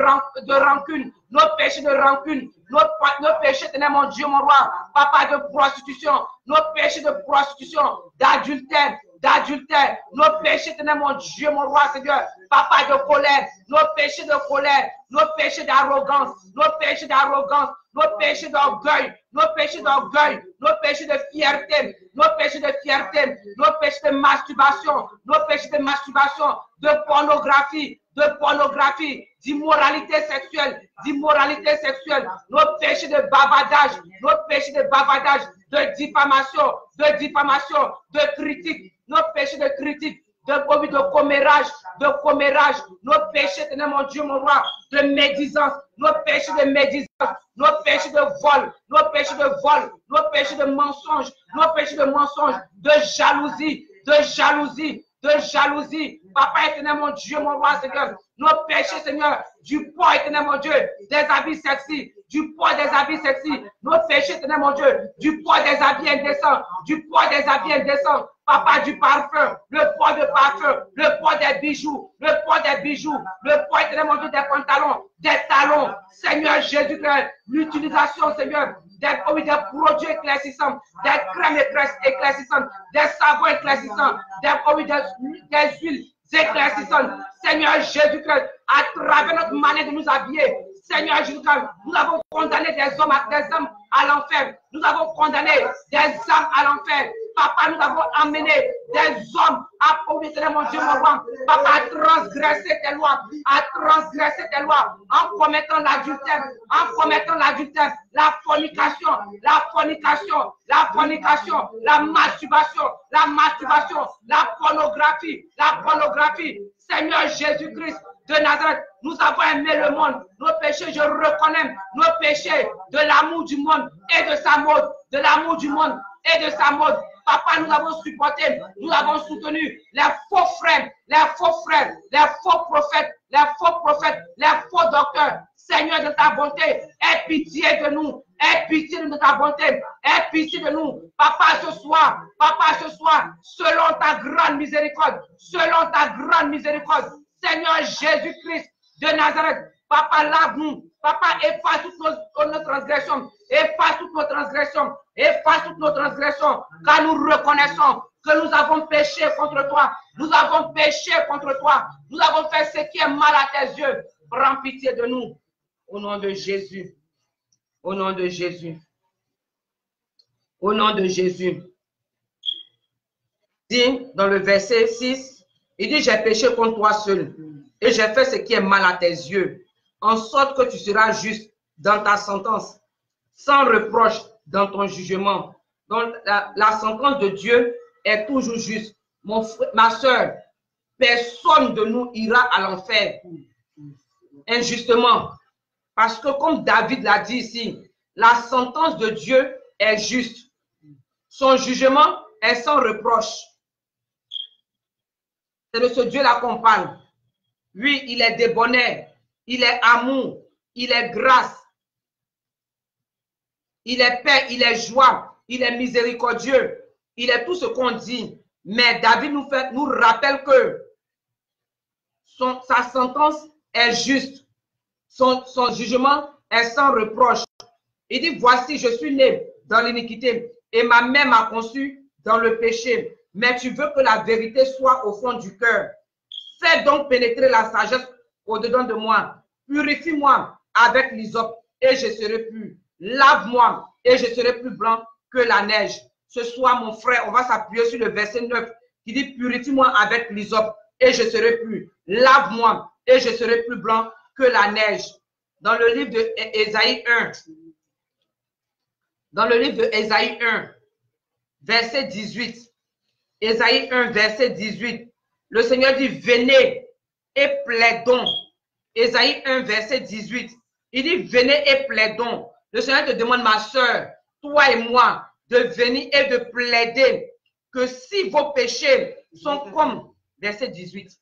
[SPEAKER 1] rancune, nos péchés de rancune, nos péchés, tenez mon Dieu, mon roi, Papa, de prostitution, nos péchés de prostitution, d'adultère, nos péchés, tenez mon Dieu, mon roi, Seigneur, Papa, de colère, nos péchés de colère, nos péchés d'arrogance, nos péchés d'arrogance, nos péchés d'orgueil, nos péchés d'orgueil, nos péchés de fierté, nos péchés de fierté, nos péchés de masturbation, nos péchés de masturbation, de pornographie, d'immoralité sexuelle, nos péchés de bavardage, de diffamation, de critique, nos péchés de critique, de commérage, nos péchés, tenez mon Dieu, mon roi, de médisance, nos péchés de médisance, nos péchés de vol, nos péchés de mensonge, de jalousie, Papa, éternel, mon Dieu, mon roi, Seigneur, nos péchés, Seigneur, du poids, éternel, mon Dieu, des habits sexy, nos péchés, éternel, mon Dieu, du poids des habits indécents, Papa, du parfum, le poids de parfum, le poids des bijoux, le poids des bijoux, le poids des pantalons, des talons. Seigneur Jésus-Christ, l'utilisation, Seigneur, des produits éclaircissants, des crèmes éclaircissantes, des savons éclaircissants, des huiles éclaircissantes. Seigneur Jésus-Christ, à travers notre manière de nous habiller, Seigneur Jésus-Christ, nous avons condamné des hommes à l'enfer. Nous avons condamné des âmes à l'enfer. Papa, nous avons amené des hommes à profiter, mon Dieu, mon roi. Papa, à transgresser tes lois, en commettant l'adultère, la fornication, la masturbation, la pornographie. Seigneur Jésus-Christ de Nazareth, nous avons aimé le monde. Nos péchés, je reconnais nos péchés de l'amour du monde et de sa mode. Papa, nous avons supporté, nous avons soutenu les faux frères, les faux prophètes, les faux docteurs. Seigneur, de ta bonté, aie pitié de nous. Aie pitié de ta bonté. Aie pitié de nous. Papa, ce soir, selon ta grande miséricorde, Seigneur Jésus-Christ de Nazareth, Papa, lave-nous. Papa, efface toutes nos transgressions. Efface toutes nos transgressions. Car nous reconnaissons que nous avons péché contre toi. Nous avons fait ce qui est mal à tes yeux. Prends pitié de nous. Au nom de Jésus. Au nom de Jésus. Dit dans le verset 6, il dit, j'ai péché contre toi seul. Et j'ai fait ce qui est mal à tes yeux. En sorte que tu seras juste dans ta sentence, sans reproche dans ton jugement. Donc, la sentence de Dieu est toujours juste. Ma soeur, personne de nous ira à l'enfer injustement. Parce que comme David l'a dit ici, la sentence de Dieu est juste. Son jugement est sans reproche. C'est de ce Dieu-là qu'on parle. Lui, il est débonnaire, il est amour, il est grâce, il est paix, il est joie, il est miséricordieux, il est tout ce qu'on dit. Mais David nous rappelle que sa sentence est juste, son jugement est sans reproche. Il dit, voici, je suis né dans l'iniquité et ma mère m'a conçu dans le péché. Mais tu veux que la vérité soit au fond du cœur. Fais donc pénétrer la sagesse au-dedans de moi. Purifie-moi avec l'hysope et je serai pur. Lave-moi et je serai plus blanc que la neige. Ce soir, mon frère, on va s'appuyer sur le verset 9 qui dit, purifie-moi avec l'hysope et je serai pur. Lave-moi et je serai plus blanc que la neige. Dans le livre de Ésaïe 1, verset 18, Ésaïe 1, verset 18, le Seigneur dit, venez et plaidons. Ésaïe 1, verset 18, il dit, venez et plaidons. Le Seigneur te demande, ma soeur, toi et moi, de venir et de plaider que si vos péchés sont comme, verset 18,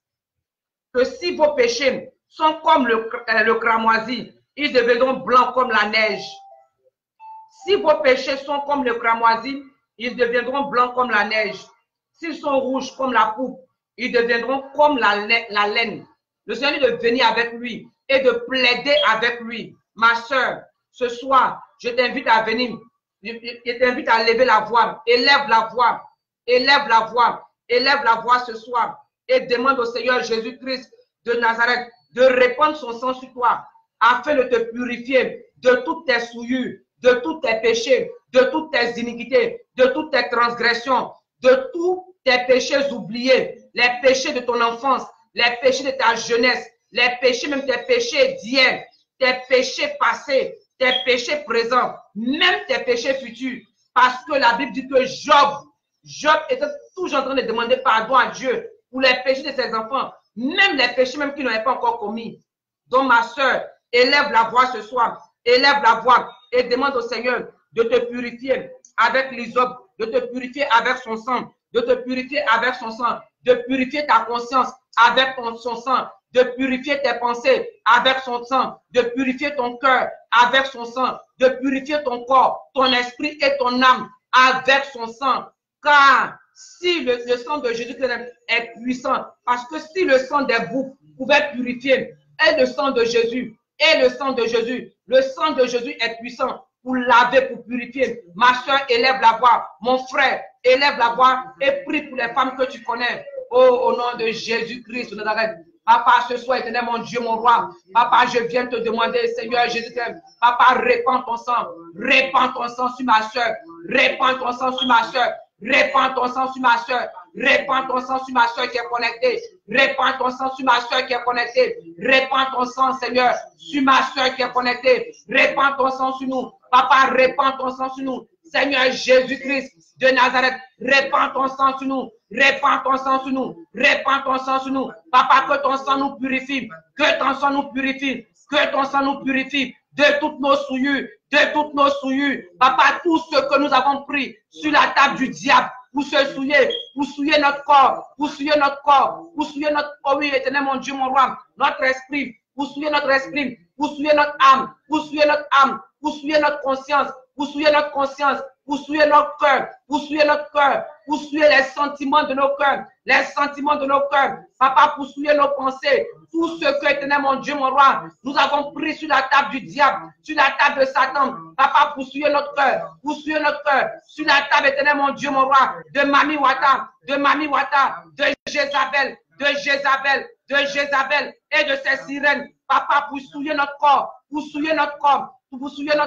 [SPEAKER 1] que si vos péchés sont comme le cramoisi, ils deviendront blancs comme la neige. Si vos péchés sont comme le cramoisi, ils deviendront blancs comme la neige. S'ils sont rouges comme la pourpre, ils deviendront comme la laine. Le Seigneur dit de venir avec lui et de plaider avec lui. Ma soeur, ce soir, je t'invite à venir. Je t'invite à lever la voix. Élève la voix. Élève la voix. Élève la voix ce soir. Et demande au Seigneur Jésus-Christ de Nazareth de répandre son sang sur toi afin de te purifier de toutes tes souillures, de tous tes péchés, de toutes tes iniquités, de toutes tes transgressions, de tous tes péchés oubliés, les péchés de ton enfance, les péchés de ta jeunesse, les péchés, même tes péchés d'hier, tes péchés passés, tes péchés présents, même tes péchés futurs. Parce que la Bible dit que Job était toujours en train de demander pardon à Dieu pour les péchés de ses enfants, même les péchés même qu'il n'avait pas encore commis. Donc ma soeur, élève la voix ce soir, élève la voix et demande au Seigneur de te purifier avec l'hysope, de te purifier avec son sang, de te purifier avec son sang, de purifier ta conscience avec son sang, de purifier tes pensées avec son sang, de purifier ton cœur avec son sang, de purifier ton corps, ton esprit et ton âme avec son sang. Car si le sang de Jésus-Christ est puissant, parce que si le sang des boucs pouvait purifier, et le sang de Jésus, le sang de Jésus est puissant pour laver, pour purifier. Ma soeur, élève la voix. Mon frère, élève la voix et prie pour les femmes que tu connais. Oh, au nom de Jésus-Christ de Nazareth. Papa, ce soir, éternel, mon Dieu, mon roi. Papa, je viens te demander, Seigneur Jésus-Christ. Papa, répands ton sang. Répands ton sang sur ma soeur. Répands ton sang sur ma soeur. Répands ton sang sur ma soeur. Répands ton sang sur ma soeur qui est connectée. Répands ton sang sur ma soeur qui est connectée. Répands ton sang, Seigneur, sur ma soeur qui est connectée. Répands ton sang sur nous. Papa, répands ton sang sur nous. Seigneur Jésus-Christ de Nazareth, répands ton sang sur nous. Répands ton sang sur nous. Répands ton sang sur nous. Papa, que ton sang nous purifie. Que ton sang nous purifie. Que ton sang nous purifie de toutes nos souillures. De toutes nos souillures. Papa, tout ce que nous avons pris sur la table du diable pour se souiller notre corps, pour souiller notre corps, pour souiller notre corps, oui, éternel, mon Dieu, mon roi, notre esprit, pour souiller notre esprit, pour souiller notre âme, pour souiller notre âme, pour souiller notre conscience, pour souiller notre conscience, pour souiller notre cœur, pour souiller notre cœur, pour souiller les sentiments de nos cœurs, les sentiments de nos cœurs, papa, pour souiller nos pensées, tout ce que, éternel, mon Dieu, mon roi, nous avons pris sur la table du diable, sur la table de Satan, papa, pour souiller notre cœur, sur la table, éternel, mon Dieu, mon roi, de Mami Wata, de Jézabel, et de ses sirènes, papa, pour souiller notre corps, pour souiller notre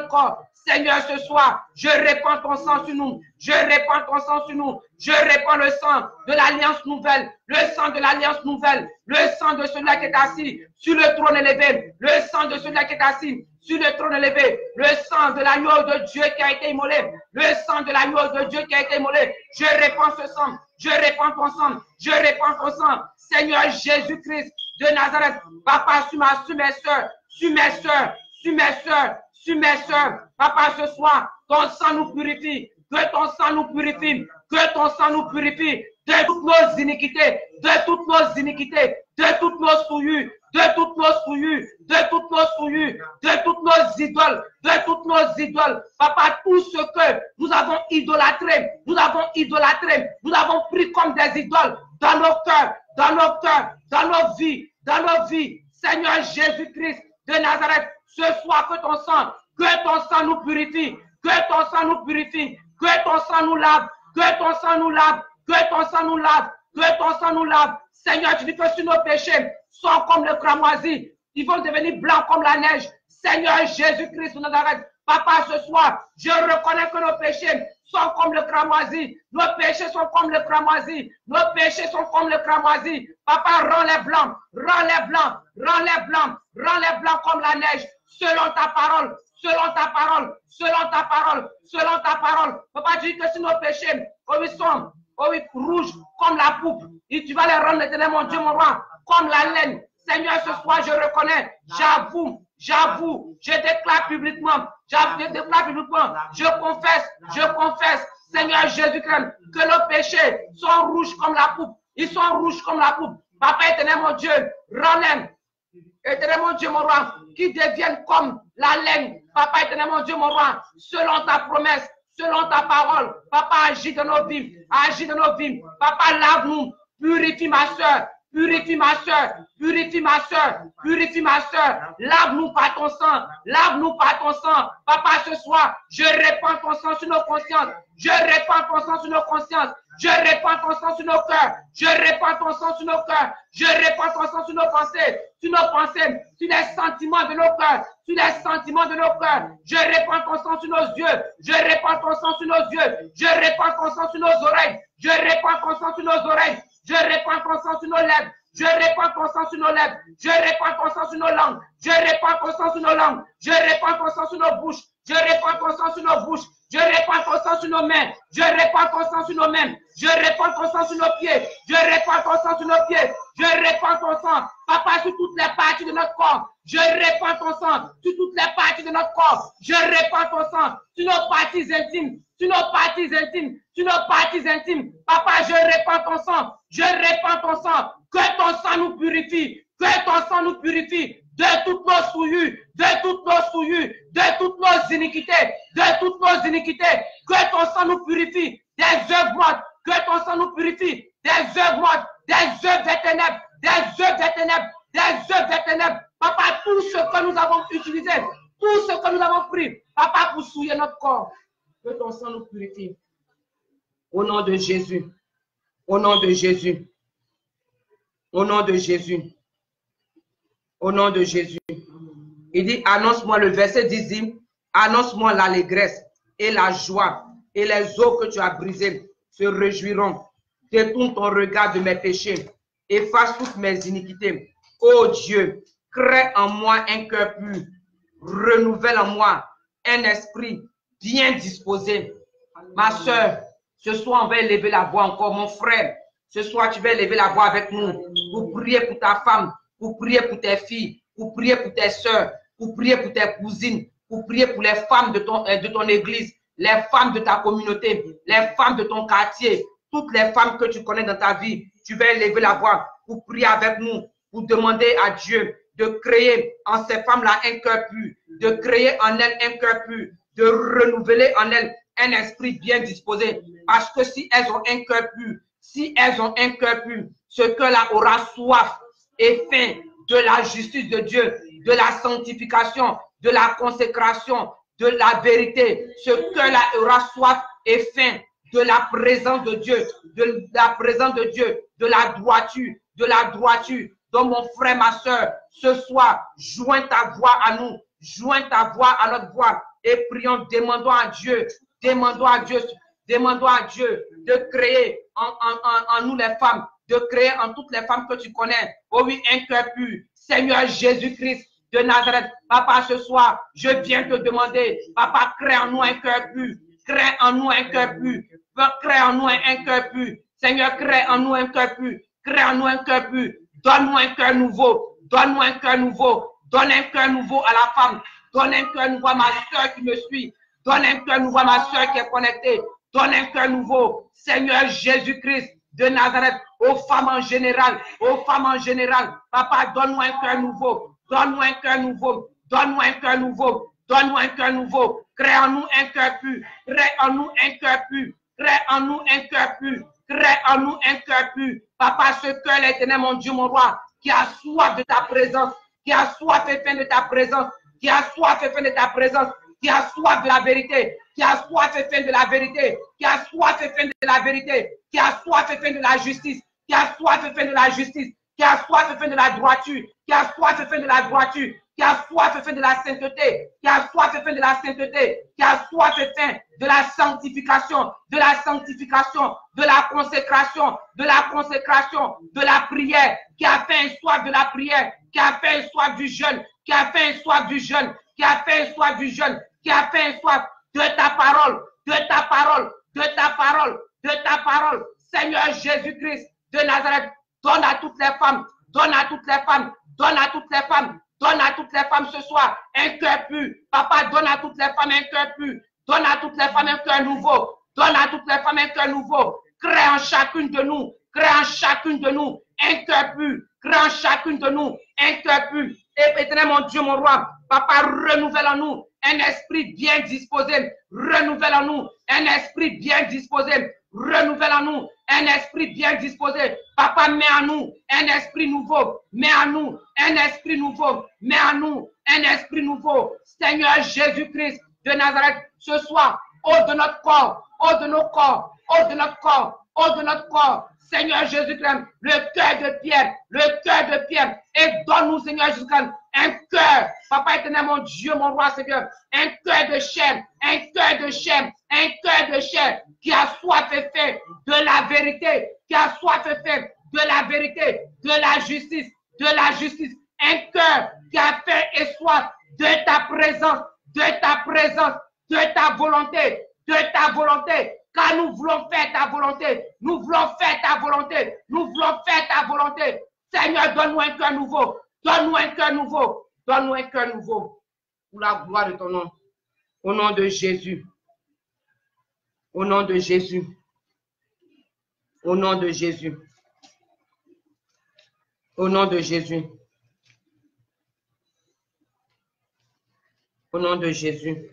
[SPEAKER 1] corps. Seigneur, ce soir, je répands ton sang sur nous. Je répands ton sang sur nous. Je répands le sang de l'alliance nouvelle. Le sang de l'alliance nouvelle. Le sang de celui qui est assis sur le trône élevé. Le sang de celui qui est assis sur le trône élevé. Le sang de l'agneau de Dieu qui a été immolé. Le sang de l'agneau de Dieu qui a été immolé. Je répands ce sang. Je répands ton sang. Je répands ton sang. Seigneur Jésus-Christ de Nazareth. Papa, sur mes soeurs. Sur mes soeurs. Sur mes soeurs. Sur mes soeurs, papa, ce soir, ton sang nous purifie, que ton sang nous purifie, que ton sang nous purifie de toutes nos iniquités, de toutes nos iniquités, de toutes nos souillures, de toutes nos souillures, de toutes nos souillures, de toutes nos idoles, de toutes nos idoles. Papa, tout ce que nous avons idolâtré, nous avons pris comme des idoles dans nos cœurs, dans nos vies. Seigneur Jésus-Christ de Nazareth, ce soir, que ton sang nous purifie, que ton sang nous purifie, que ton sang nous lave, que ton sang nous lave, que ton sang nous lave, que ton sang nous lave. Seigneur, tu dis que si nos péchés sont comme le cramoisi, ils vont devenir blancs comme la neige. Seigneur Jésus-Christ de Nazareth, papa, ce soir, je reconnais que nos péchés sont comme le cramoisi. Nos péchés sont comme le cramoisi. Nos péchés sont comme le cramoisi. Papa, rends-les blancs, rends-les blancs, rends-les blancs, rends-les blancs comme la neige. Selon ta parole, selon ta parole, selon ta parole, selon ta parole. Papa, tu dis que si nos péchés, ils sont rouges comme la poupe, et tu vas les rendre, éternel, mon Dieu, mon roi, comme la laine. Seigneur, ce soir, je reconnais, j'avoue, je déclare publiquement, je confesse, Seigneur Jésus-Christ, que nos péchés sont rouges comme la poupe. Ils sont rouges comme la poupe. Papa, éternel, mon Dieu, rends-les. Éternel, mon Dieu, mon roi, qui deviennent comme la laine. Papa, éternel, mon Dieu, mon roi, selon ta promesse, selon ta parole. Papa, agis dans nos vies, agis dans nos vies. Papa, lave-nous, purifie ma soeur. Purifie ma soeur, purifie ma soeur, purifie ma soeur. Lave-nous par ton sang, lave-nous par ton sang. Papa, ce soir, je répands ton sang sur nos consciences. Je répands ton sang sur nos consciences. Je répands ton sang sur nos cœurs. Je répands ton sang sur nos cœurs. Je répands ton sang sur nos pensées, sur les sentiments de nos cœurs, sur les sentiments de nos cœurs. Je répands ton sang sur nos yeux. Je répands ton sang sur nos yeux. Je répands ton sang sur nos oreilles. Je répands ton sang sur nos oreilles. Je répands ton sang sur nos lèvres. Je répands ton sang sur nos lèvres. Je répands ton sang sur nos langues. Je répands ton sang sur nos langues. Je répands ton sang sur nos bouches. Je répands ton sang sur nos bouches. Je répands ton sang sur nos mains. Je répands ton sang sur nos mains. Je répands ton sang sur nos pieds. Je répands ton sang sur nos pieds. Je répands ton sang, papa, sur toutes les parties de notre corps. Je répands ton sang sur toutes les parties de notre corps. Je répands ton sang sur nos parties intimes. Sur nos parties intimes. Sur nos parties intimes. Papa, je répands ton sang. Je répands ton sang. Que ton sang nous purifie. Que ton sang nous purifie de toutes nos souillures, de toutes nos souillures, de toutes nos iniquités, de toutes nos iniquités. Que ton sang nous purifie des œuvres mortes. Que ton sang nous purifie des œuvres mortes, des œuvres des ténèbres, des œuvres des ténèbres, des œuvres des ténèbres. Papa, tout ce que nous avons utilisé, tout ce que nous avons pris, papa, pour souiller notre corps. Que ton sang nous purifie. Au nom de Jésus. Au nom de Jésus. Au nom de Jésus. Au nom de Jésus. Il dit, annonce-moi, le verset 10 dit, annonce-moi l'allégresse et la joie, et les eaux que tu as brisées se réjouiront. Détourne ton regard de mes péchés, efface toutes mes iniquités. Ô Dieu, crée en moi un cœur pur, renouvelle en moi un esprit bien disposé. Ma soeur, ce soir, on va élever la voix encore. Mon frère, ce soir, tu vas élever la voix avec nous pour prier pour ta femme, pour prier pour tes filles, pour prier pour tes soeurs, pour prier pour tes cousines, pour prier pour les femmes de ton église, les femmes de ta communauté, les femmes de ton quartier, toutes les femmes que tu connais dans ta vie. Tu vas élever la voix pour prier avec nous, pour demander à Dieu de créer en ces femmes-là un cœur pur, de créer en elles un cœur pur, de renouveler en elles un esprit bien disposé. Parce que si elles ont un cœur pur, si elles ont un cœur pur, ce cœur-là aura soif et faim de la justice de Dieu, de la sanctification, de la consécration, de la vérité. Ce cœur-là aura soif et faim de la présence de Dieu, de la présence de Dieu, de la droiture, de la droiture. Donc mon frère, ma soeur, ce soir, joins ta voix à nous, joins ta voix à notre voix et prions, demandons à Dieu de créer en nous les femmes, de créer en toutes les femmes que tu connais, oh oui, un cœur pur. Seigneur Jésus-Christ de Nazareth, papa, ce soir, je viens te demander, papa, crée en nous un cœur pur, crée en nous un cœur pur, crée en nous un cœur pur. Seigneur, crée en nous un cœur pur, crée en nous un cœur pur, donne-nous un cœur nouveau, donne-nous un cœur nouveau, donne un cœur nouveau à la femme, donne un cœur nouveau à ma soeur qui me suit, donne un cœur nouveau à ma soeur qui est connectée, donne un cœur nouveau, Seigneur Jésus-Christ de Nazareth, aux femmes en général, papa, donne-nous un cœur nouveau, donne-nous un cœur nouveau, donne-nous un cœur nouveau, donne-nous un cœur nouveau, crée en nous un cœur pur, crée en nous un cœur pur, crée en nous un cœur pur, crée en nous un cœur pur, papa, ce cœur l'éternel, mon Dieu, mon roi, qui a soif de ta présence, qui a soif et faim de ta présence, qui a soif et faim de ta présence, qui a soif de la vérité, qui a soif et faim de la vérité, qui a soif et faim de la vérité, qui a soif et faim de la justice, qui a soif et faim de la justice, qui a soif et faim de la droiture, qui a soif et faim de la droiture, qui a soif et faim de la sainteté, qui a soif et faim de la sainteté, qui a soif et faim de la sanctification, de la sanctification, de la consécration, de la consécration, de la prière, qui a faim et soif de la prière, qui a faim et soif du jeûne, qui a faim et soif du jeûne, qui a faim et soif du jeûne, qui a faim et soif de ta parole, de ta parole, de ta parole, de ta parole. Seigneur Jésus-Christ de Nazareth, donne à toutes les femmes, donne à toutes les femmes, donne à toutes les femmes, donne à toutes les femmes ce soir un cœur pur. Papa, donne à toutes les femmes un cœur pur. Donne à toutes les femmes un cœur nouveau. Donne à toutes les femmes un cœur nouveau. Crée en chacune de nous, crée en chacune de nous un cœur pur. Crée en chacune de nous un cœur pur. Et éternel, mon Dieu, mon roi, papa, renouvelle en nous un esprit bien disposé. Renouvelle en nous un esprit bien disposé. Renouvelle en nous un esprit bien disposé. Papa, mets en nous un esprit nouveau. Mets en nous un esprit nouveau. Mets en nous un esprit nouveau. Seigneur Jésus-Christ de Nazareth, ce soir, haut de notre corps, haut de nos corps, haut de notre corps, haut de notre corps. Seigneur Jésus-Christ, le cœur de pierre, et donne-nous, Seigneur Jésus-Christ, un cœur, Papa éternel, mon Dieu, mon roi, Seigneur, un cœur de chair, un cœur de chair, un cœur de chair, qui a soif et faim de la vérité, qui a soif et faim de la vérité, de la justice, un cœur qui a faim et soif de ta présence, de ta volonté, car nous voulons faire ta volonté, nous voulons faire ta volonté, nous voulons faire ta volonté. Seigneur, donne-nous un cœur nouveau, donne-nous un cœur nouveau, donne-nous un cœur nouveau, pour la gloire de ton nom, au nom de Jésus, au nom de Jésus, au nom de Jésus, au nom de Jésus, au nom de Jésus.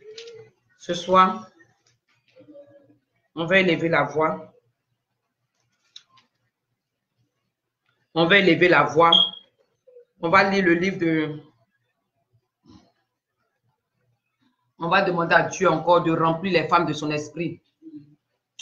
[SPEAKER 1] Ce soir, on va élever la voix On va élever la voix. On va lire le livre de... On va demander à Dieu encore de remplir les femmes de son esprit.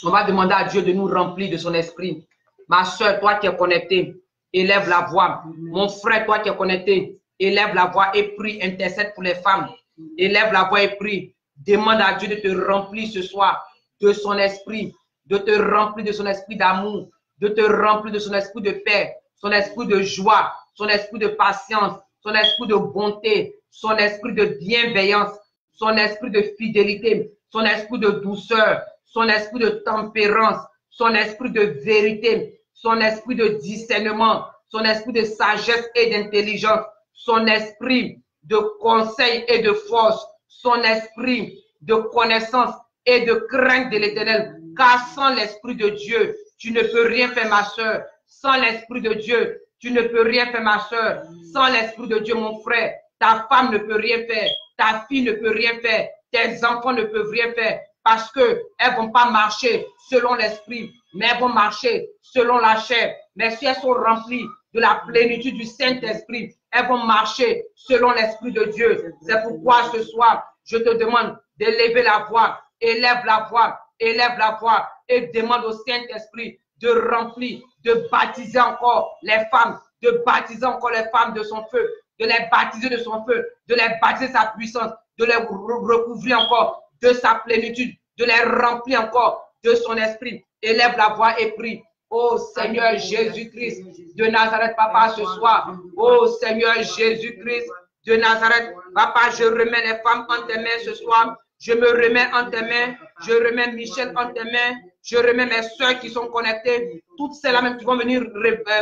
[SPEAKER 1] On va demander à Dieu de nous remplir de son esprit. Ma soeur, toi qui es connecté, élève la voix. Mon frère, toi qui es connecté, élève la voix et prie, intercède pour les femmes. Élève la voix et prie. Demande à Dieu de te remplir ce soir de son esprit, de te remplir de son esprit d'amour, de te remplir de son esprit de paix, son esprit de joie, son esprit de patience, son esprit de bonté, son esprit de bienveillance, son esprit de fidélité, son esprit de douceur, son esprit de tempérance, son esprit de vérité, son esprit de discernement, son esprit de sagesse et d'intelligence, son esprit de conseil et de force, son esprit de connaissance et de crainte de l'Éternel. Car sans l'esprit de Dieu, tu ne peux rien faire, ma soeur. Sans l'esprit de Dieu, tu ne peux rien faire, ma soeur. Sans l'esprit de Dieu, mon frère, ta femme ne peut rien faire, ta fille ne peut rien faire, tes enfants ne peuvent rien faire, parce qu'elles ne vont pas marcher selon l'esprit, mais elles vont marcher selon la chair. Mais si elles sont remplies de la plénitude du Saint-Esprit, elles vont marcher selon l'Esprit de Dieu. C'est pourquoi ce soir, je te demande d'élever la voix, élève la voix, élève la voix et demande au Saint-Esprit de remplir, de baptiser encore les femmes, de baptiser encore les femmes de son feu, de les baptiser de son feu, de les baptiser de sa puissance, de les recouvrir encore de sa plénitude, de les remplir encore de son esprit. Élève la voix et prie. Oh Seigneur Jésus-Christ de Nazareth, papa, ce soir. Oh Seigneur Jésus-Christ de Nazareth, papa, je remets les femmes en tes mains ce soir. Je me remets en tes mains. Je remets Michel en tes mains. Je remets mes soeurs qui sont connectées. Toutes celles-là même qui vont venir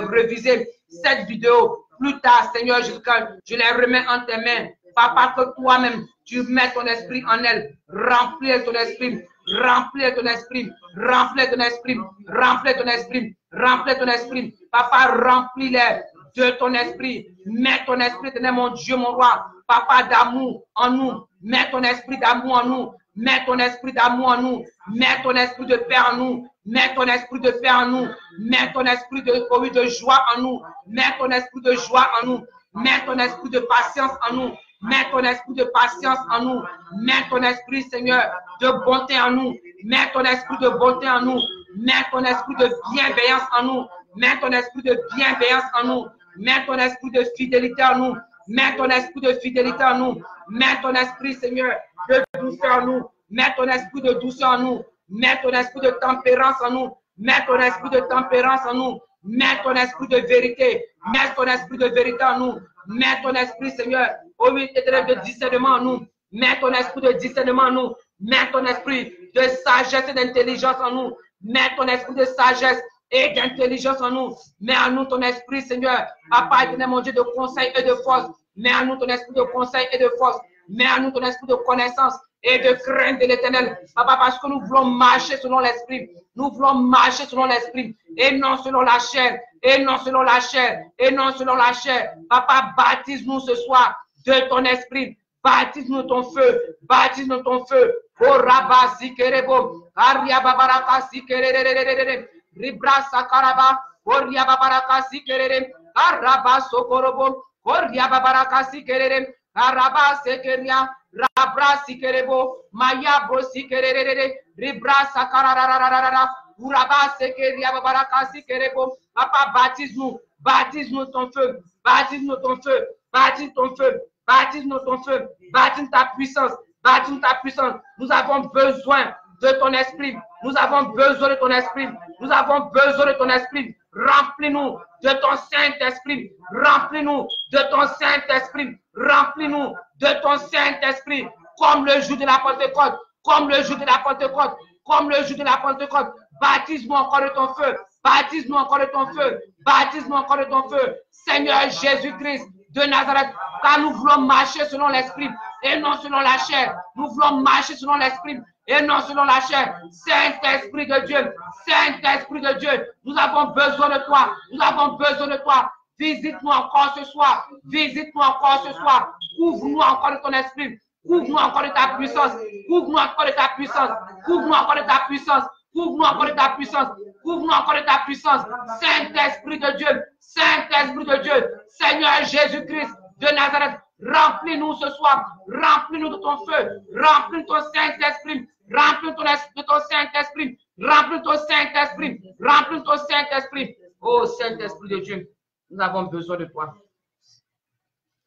[SPEAKER 1] réviser cette vidéo. Plus tard, Seigneur Jésus-Christ, je les remets en tes mains. Papa, que toi-même, tu mets ton esprit en elles. Remplis ton esprit. Remplis ton esprit. Remplis ton esprit. Remplis ton esprit. Remplis ton esprit. Papa, remplis-les de ton esprit. Mets ton esprit, mon Dieu, mon roi. Papa, d'amour en nous. Mets ton esprit d'amour en nous. Mets ton esprit d'amour en nous. Mets ton esprit de paix en nous. Mets ton esprit de paix en nous. Mets ton esprit de joie en nous. Mets ton esprit de joie en nous. Mets ton esprit de patience en nous. Mets ton esprit de patience en nous. Mets ton esprit, Seigneur, de bonté en nous. Mets ton esprit de bonté en nous. Mets ton esprit de bienveillance en nous. Mets ton esprit de bienveillance en nous. Mets ton esprit de fidélité en nous. Mets ton esprit de fidélité en nous. Mets ton esprit, Seigneur, de douceur en nous. Mets ton esprit de douceur en nous. Mets ton esprit de tempérance en nous. Mets ton esprit de tempérance en nous. Mets ton esprit de vérité. Mets ton esprit de vérité en nous. Mets ton esprit, Seigneur, au milieu de discernement en nous. Mets ton esprit de discernement en nous. Mets ton esprit de sagesse et d'intelligence en nous. Mets ton esprit de sagesse et d'intelligence en nous. Mets en nous ton esprit, Seigneur. Papa, éternel, mon Dieu, de conseil et de force. Mets en nous ton esprit de conseil et de force. Mets en nous ton esprit de connaissance et de crainte de l'Éternel. Papa, parce que nous voulons marcher selon l'esprit. Nous voulons marcher selon l'esprit et non selon la chair. Et non selon la chair. Et non selon la chair. Papa, baptise-nous ce soir de ton esprit. Baptise-nous ton feu. Baptise-nous ton feu. Oh Rabba Sikerebo. Aria Babaraka Sikerere. Ribra Sakaraba. Oria Babaraka Sikerere. Araba Sokorobo. Oria Babaraka Sikerere. Araba Sekeria. Rabra Sikerebo. Maya Bro Sikerere. Ribra Sakarara. Uraba Sekeria Babaraka Sikerebo. Papa, baptise-nous. Baptise-nous ton feu. Baptise-nous ton feu. Baptise ton feu. Baptise-nous ton feu. Baptise ta puissance. Baptise ta puissance. Nous avons besoin de ton esprit. Nous avons besoin de ton esprit. Nous avons besoin de ton esprit. Remplis-nous de ton Saint-Esprit. Remplis-nous de ton Saint-Esprit. Remplis-nous de ton Saint-Esprit. Comme le jour de la Pentecôte. Comme le jour de la Pentecôte. Comme le jour de la Pentecôte. Baptise-nous encore de ton feu. Baptise-nous encore de ton feu. Baptise-nous encore de ton feu. Seigneur Jésus-Christ de Nazareth, car nous voulons marcher selon l'esprit et non selon la chair. Nous voulons marcher selon l'esprit et non selon la chair. Saint-Esprit de Dieu, Saint-Esprit de Dieu, nous avons besoin de toi. Nous avons besoin de toi. Visite-nous encore ce soir. Visite-nous encore ce soir. Ouvre-nous encore de ton esprit. Ouvre-nous encore de ta puissance. Ouvre-nous encore de ta puissance. Ouvre-nous encore de ta puissance. Ouvre-nous encore de ta puissance. Ouvre-nous encore de ta puissance. Saint-Esprit de Dieu. Saint-Esprit de Dieu, Seigneur Jésus-Christ de Nazareth, remplis-nous ce soir, remplis-nous de ton feu, remplis ton Saint-Esprit, remplis de ton Saint-Esprit, remplis ton Saint-Esprit, remplis ton Saint-Esprit. Oh Saint-Esprit de Dieu, nous avons besoin de toi.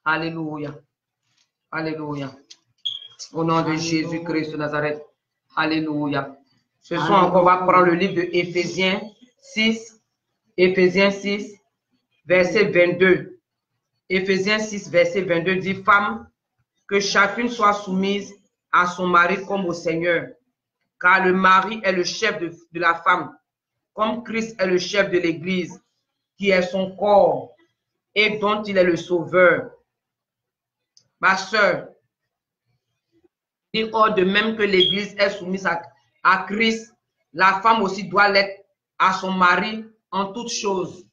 [SPEAKER 1] Alléluia. Alléluia. Au nom de Jésus-Christ de Nazareth. Alléluia. Ce soir encore, on va prendre le livre de Éphésiens 6. Éphésiens 6, verset 22. Éphésiens 6, verset 22 dit, femme, que chacune soit soumise à son mari comme au Seigneur. Car le mari est le chef de la femme, comme Christ est le chef de l'Église, qui est son corps et dont il est le sauveur. Ma soeur, de même que l'Église est soumise à Christ, la femme aussi doit l'être à son mari en toutes choses.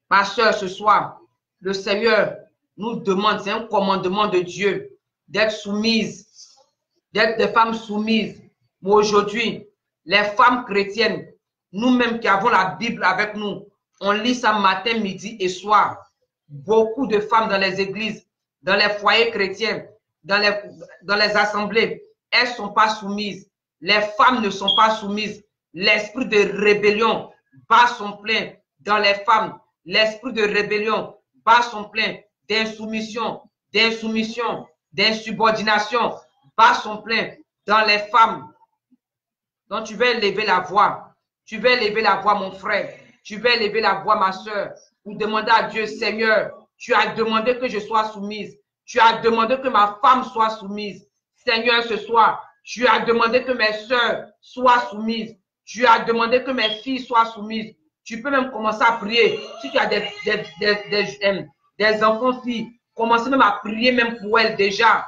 [SPEAKER 1] Ma soeur, ce soir, le Seigneur nous demande, c'est un commandement de Dieu, d'être soumise, d'être des femmes soumises. Mais aujourd'hui, les femmes chrétiennes, nous-mêmes qui avons la Bible avec nous, on lit ça matin, midi et soir. Beaucoup de femmes dans les églises, dans les foyers chrétiens, dans les assemblées, elles ne sont pas soumises. Les femmes ne sont pas soumises. L'esprit de rébellion bat son plein dans les femmes. L'esprit de rébellion bat son plein d'insoumission, d'insubordination, bat son plein dans les femmes. Donc tu vas élever la voix. Tu vas élever la voix, mon frère. Tu vas élever la voix, ma soeur, pour demander à Dieu, Seigneur, tu as demandé que je sois soumise. Tu as demandé que ma femme soit soumise. Seigneur, ce soir, tu as demandé que mes soeurs soient soumises. Tu as demandé que mes filles soient soumises. Tu peux même commencer à prier. Si tu as des enfants filles, commencez même à prier même pour elles déjà.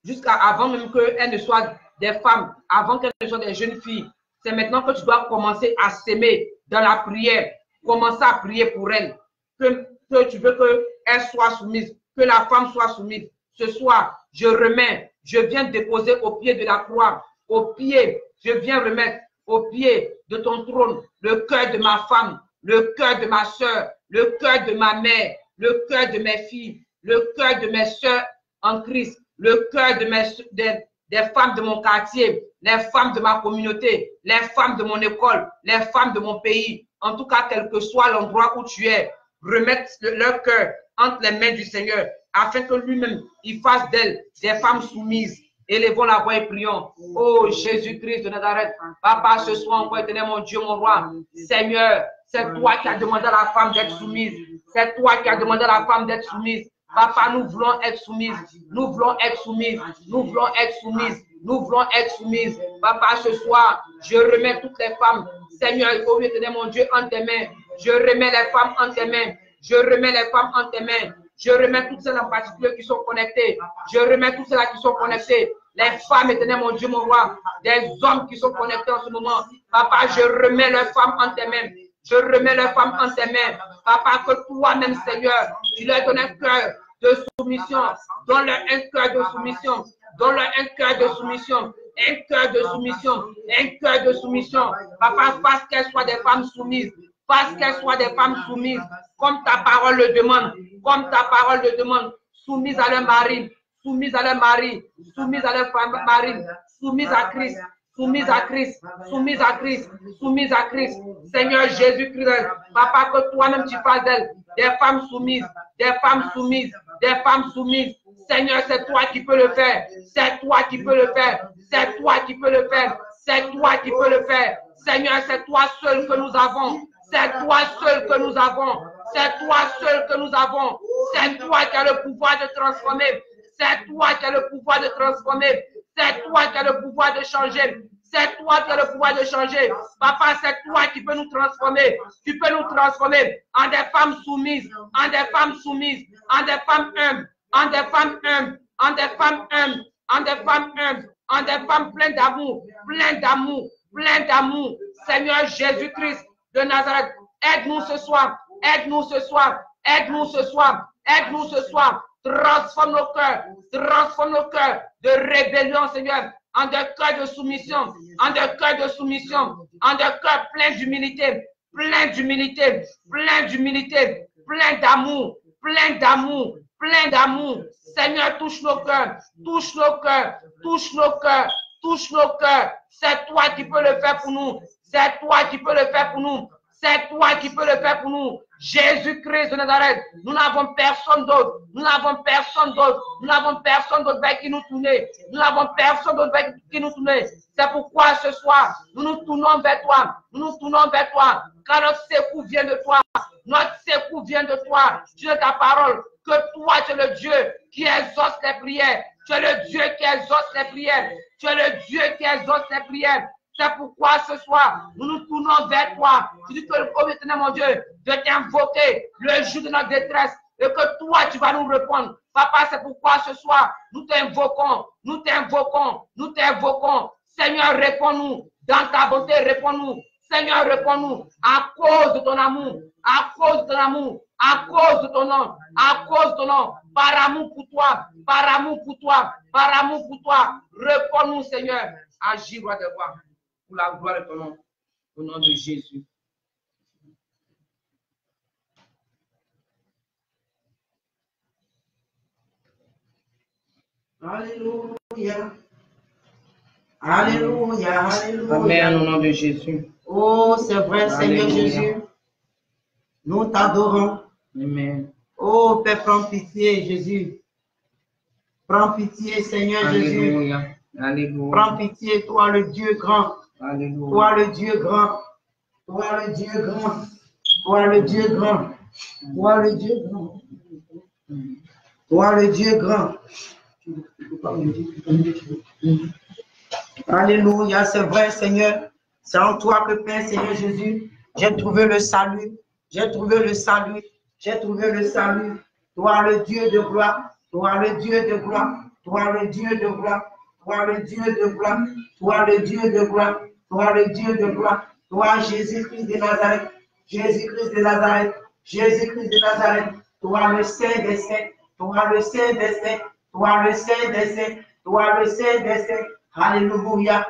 [SPEAKER 1] Jusqu'à avant même qu'elles ne soient des femmes, avant qu'elles ne soient des jeunes filles. C'est maintenant que tu dois commencer à s'aimer dans la prière. Commencer à prier pour elles. Que tu veux qu'elles soient soumises, que la femme soit soumise. Ce soir, je viens déposer au pied de la croix, je viens remettre au pied de ton trône le cœur de ma femme, le cœur de ma soeur, le cœur de ma mère, le cœur de mes filles, le cœur de mes soeurs en Christ, le cœur des femmes de mon quartier, les femmes de ma communauté, les femmes de mon école, les femmes de mon pays. En tout cas, quel que soit l'endroit où tu es, remettre leur cœur entre les mains du Seigneur, afin que lui-même, il fasse d'elles des femmes soumises. Élevons la voix et prions. Oh Jésus-Christ de Nazareth, Papa, ce soir encore, éternel mon Dieu, mon roi, Seigneur, c'est toi qui as demandé à la femme d'être soumise. C'est toi qui as demandé à la femme d'être soumise. Papa, nous voulons être soumises. Nous voulons être soumises. Nous voulons être soumises. Nous voulons être soumises. Papa, ce soir, je remets toutes les femmes. Seigneur, oh éternel mon Dieu, en tes mains. Je remets les femmes en tes mains. Je remets les femmes en tes mains. Je remets toutes celles en particulier qui sont connectées. Je remets toutes celles qui sont connectées. Les femmes, éternel mon Dieu, mon roi. Des hommes qui sont connectés en ce moment. Papa, je remets leurs femmes en tes mains. Je remets leurs femmes en tes mains. Papa, que toi-même, Seigneur, tu leur donnes un cœur de soumission. Donne-leur un cœur de soumission. Donne-leur un cœur de soumission. Un cœur de soumission. Un cœur de soumission. Papa, fasse qu'elles soient des femmes soumises. Fasse qu'elles soient des femmes soumises. Comme ta parole le demande. Comme ta parole le demande. Soumises à leur mari. Soumises à leur mari. Soumises à leur mari. Soumises à Christ. Soumise à Christ, soumise à Christ, soumise à Christ. Seigneur Jésus-Christ, Papa, que toi-même tu fasses d'elles des femmes soumises, des femmes soumises, des femmes soumises. Seigneur, c'est toi qui peux le faire. C'est toi qui peux le faire. C'est toi qui peux le faire. C'est toi qui peux le faire. Seigneur, c'est toi seul que nous avons. C'est toi seul que nous avons. C'est toi seul que nous avons. C'est toi qui as le pouvoir de transformer. C'est toi qui as le pouvoir de transformer. C'est toi qui as le pouvoir de changer. C'est toi qui as le pouvoir de changer. Papa, c'est toi qui peux nous transformer. Tu peux nous transformer en des femmes soumises, en des femmes soumises, en des femmes humbles, en des femmes humbles, en des femmes humbles, en des femmes humbles, en des femmes pleines d'amour, pleines d'amour, pleines d'amour. Seigneur Jésus-Christ de Nazareth, aide-nous ce soir, aide-nous ce soir, aide-nous ce soir, aide-nous ce soir. Transforme nos cœurs de rébellion, Seigneur, en des cœurs de soumission, en des cœurs de soumission, en des cœurs pleins d'humilité, plein d'humilité, plein d'humilité, plein d'amour, plein d'amour, plein d'amour. Seigneur, touche nos cœurs, touche nos cœurs, touche nos cœurs, touche nos cœurs. C'est toi qui peux le faire pour nous. C'est toi qui peux le faire pour nous. C'est toi qui peux le faire pour nous. Jésus-Christ de Nazareth, nous n'avons personne d'autre. Nous n'avons personne d'autre. Nous n'avons personne d'autre vers qui nous tourner. Nous n'avons personne d'autre vers qui nous tourner. C'est pourquoi ce soir, nous nous tournons vers toi. Nous nous tournons vers toi. Car notre secours vient de toi. Notre secours vient de toi. Tu es ta parole. Que toi, tu es le Dieu qui exauce les prières. Tu es le Dieu qui exauce les prières. Tu es le Dieu qui exauce les prières. C'est pourquoi ce soir, nous nous tournons vers toi. Tu dis que le pauvre éternel, mon Dieu, de t'invoquer le jour de notre détresse et que toi, tu vas nous répondre. Papa, c'est pourquoi ce soir, nous t'invoquons, nous t'invoquons, nous t'invoquons. Seigneur, réponds-nous. Dans ta bonté, réponds-nous. Seigneur, réponds-nous. À cause de ton amour, à cause de ton amour, à cause de ton nom, à cause de ton nom, par amour pour toi, par amour pour toi, par amour pour toi. Réponds-nous, Seigneur. Agis, roi de roi. Pour la gloire de ton nom, au nom de Jésus.
[SPEAKER 2] Alléluia. Alléluia. Alléluia.
[SPEAKER 1] Amen, au nom de Jésus.
[SPEAKER 2] Oh, c'est vrai, Seigneur
[SPEAKER 1] Alléluia.
[SPEAKER 2] Jésus. Nous t'adorons.
[SPEAKER 1] Amen.
[SPEAKER 2] Oh, Père, prends pitié, Jésus. Prends pitié, Seigneur Jésus.
[SPEAKER 1] Alléluia. Alléluia.
[SPEAKER 2] Prends pitié, toi le Dieu grand.
[SPEAKER 1] Alléluia.
[SPEAKER 2] Toi le Dieu grand. Toi le Dieu grand. Toi le Dieu grand. Toi le Dieu grand. Toi le Dieu grand. Alléluia, c'est vrai, Seigneur. C'est en toi que, Père, Seigneur Jésus, j'ai trouvé le salut. J'ai trouvé le salut. J'ai trouvé le salut. Toi le Dieu de gloire. Toi le Dieu de gloire. Toi le Dieu de gloire. Toi le Dieu de gloire. Toi le Dieu de gloire. Toi le Dieu de gloire. Toi Jésus-Christ de Nazareth. Jésus-Christ de Nazareth. Jésus-Christ de Nazareth. Toi le Saint des Saints. Toi le Saint des Saints. Toi le Saint des Saints. Toi le Saint des Saints. Alléluia.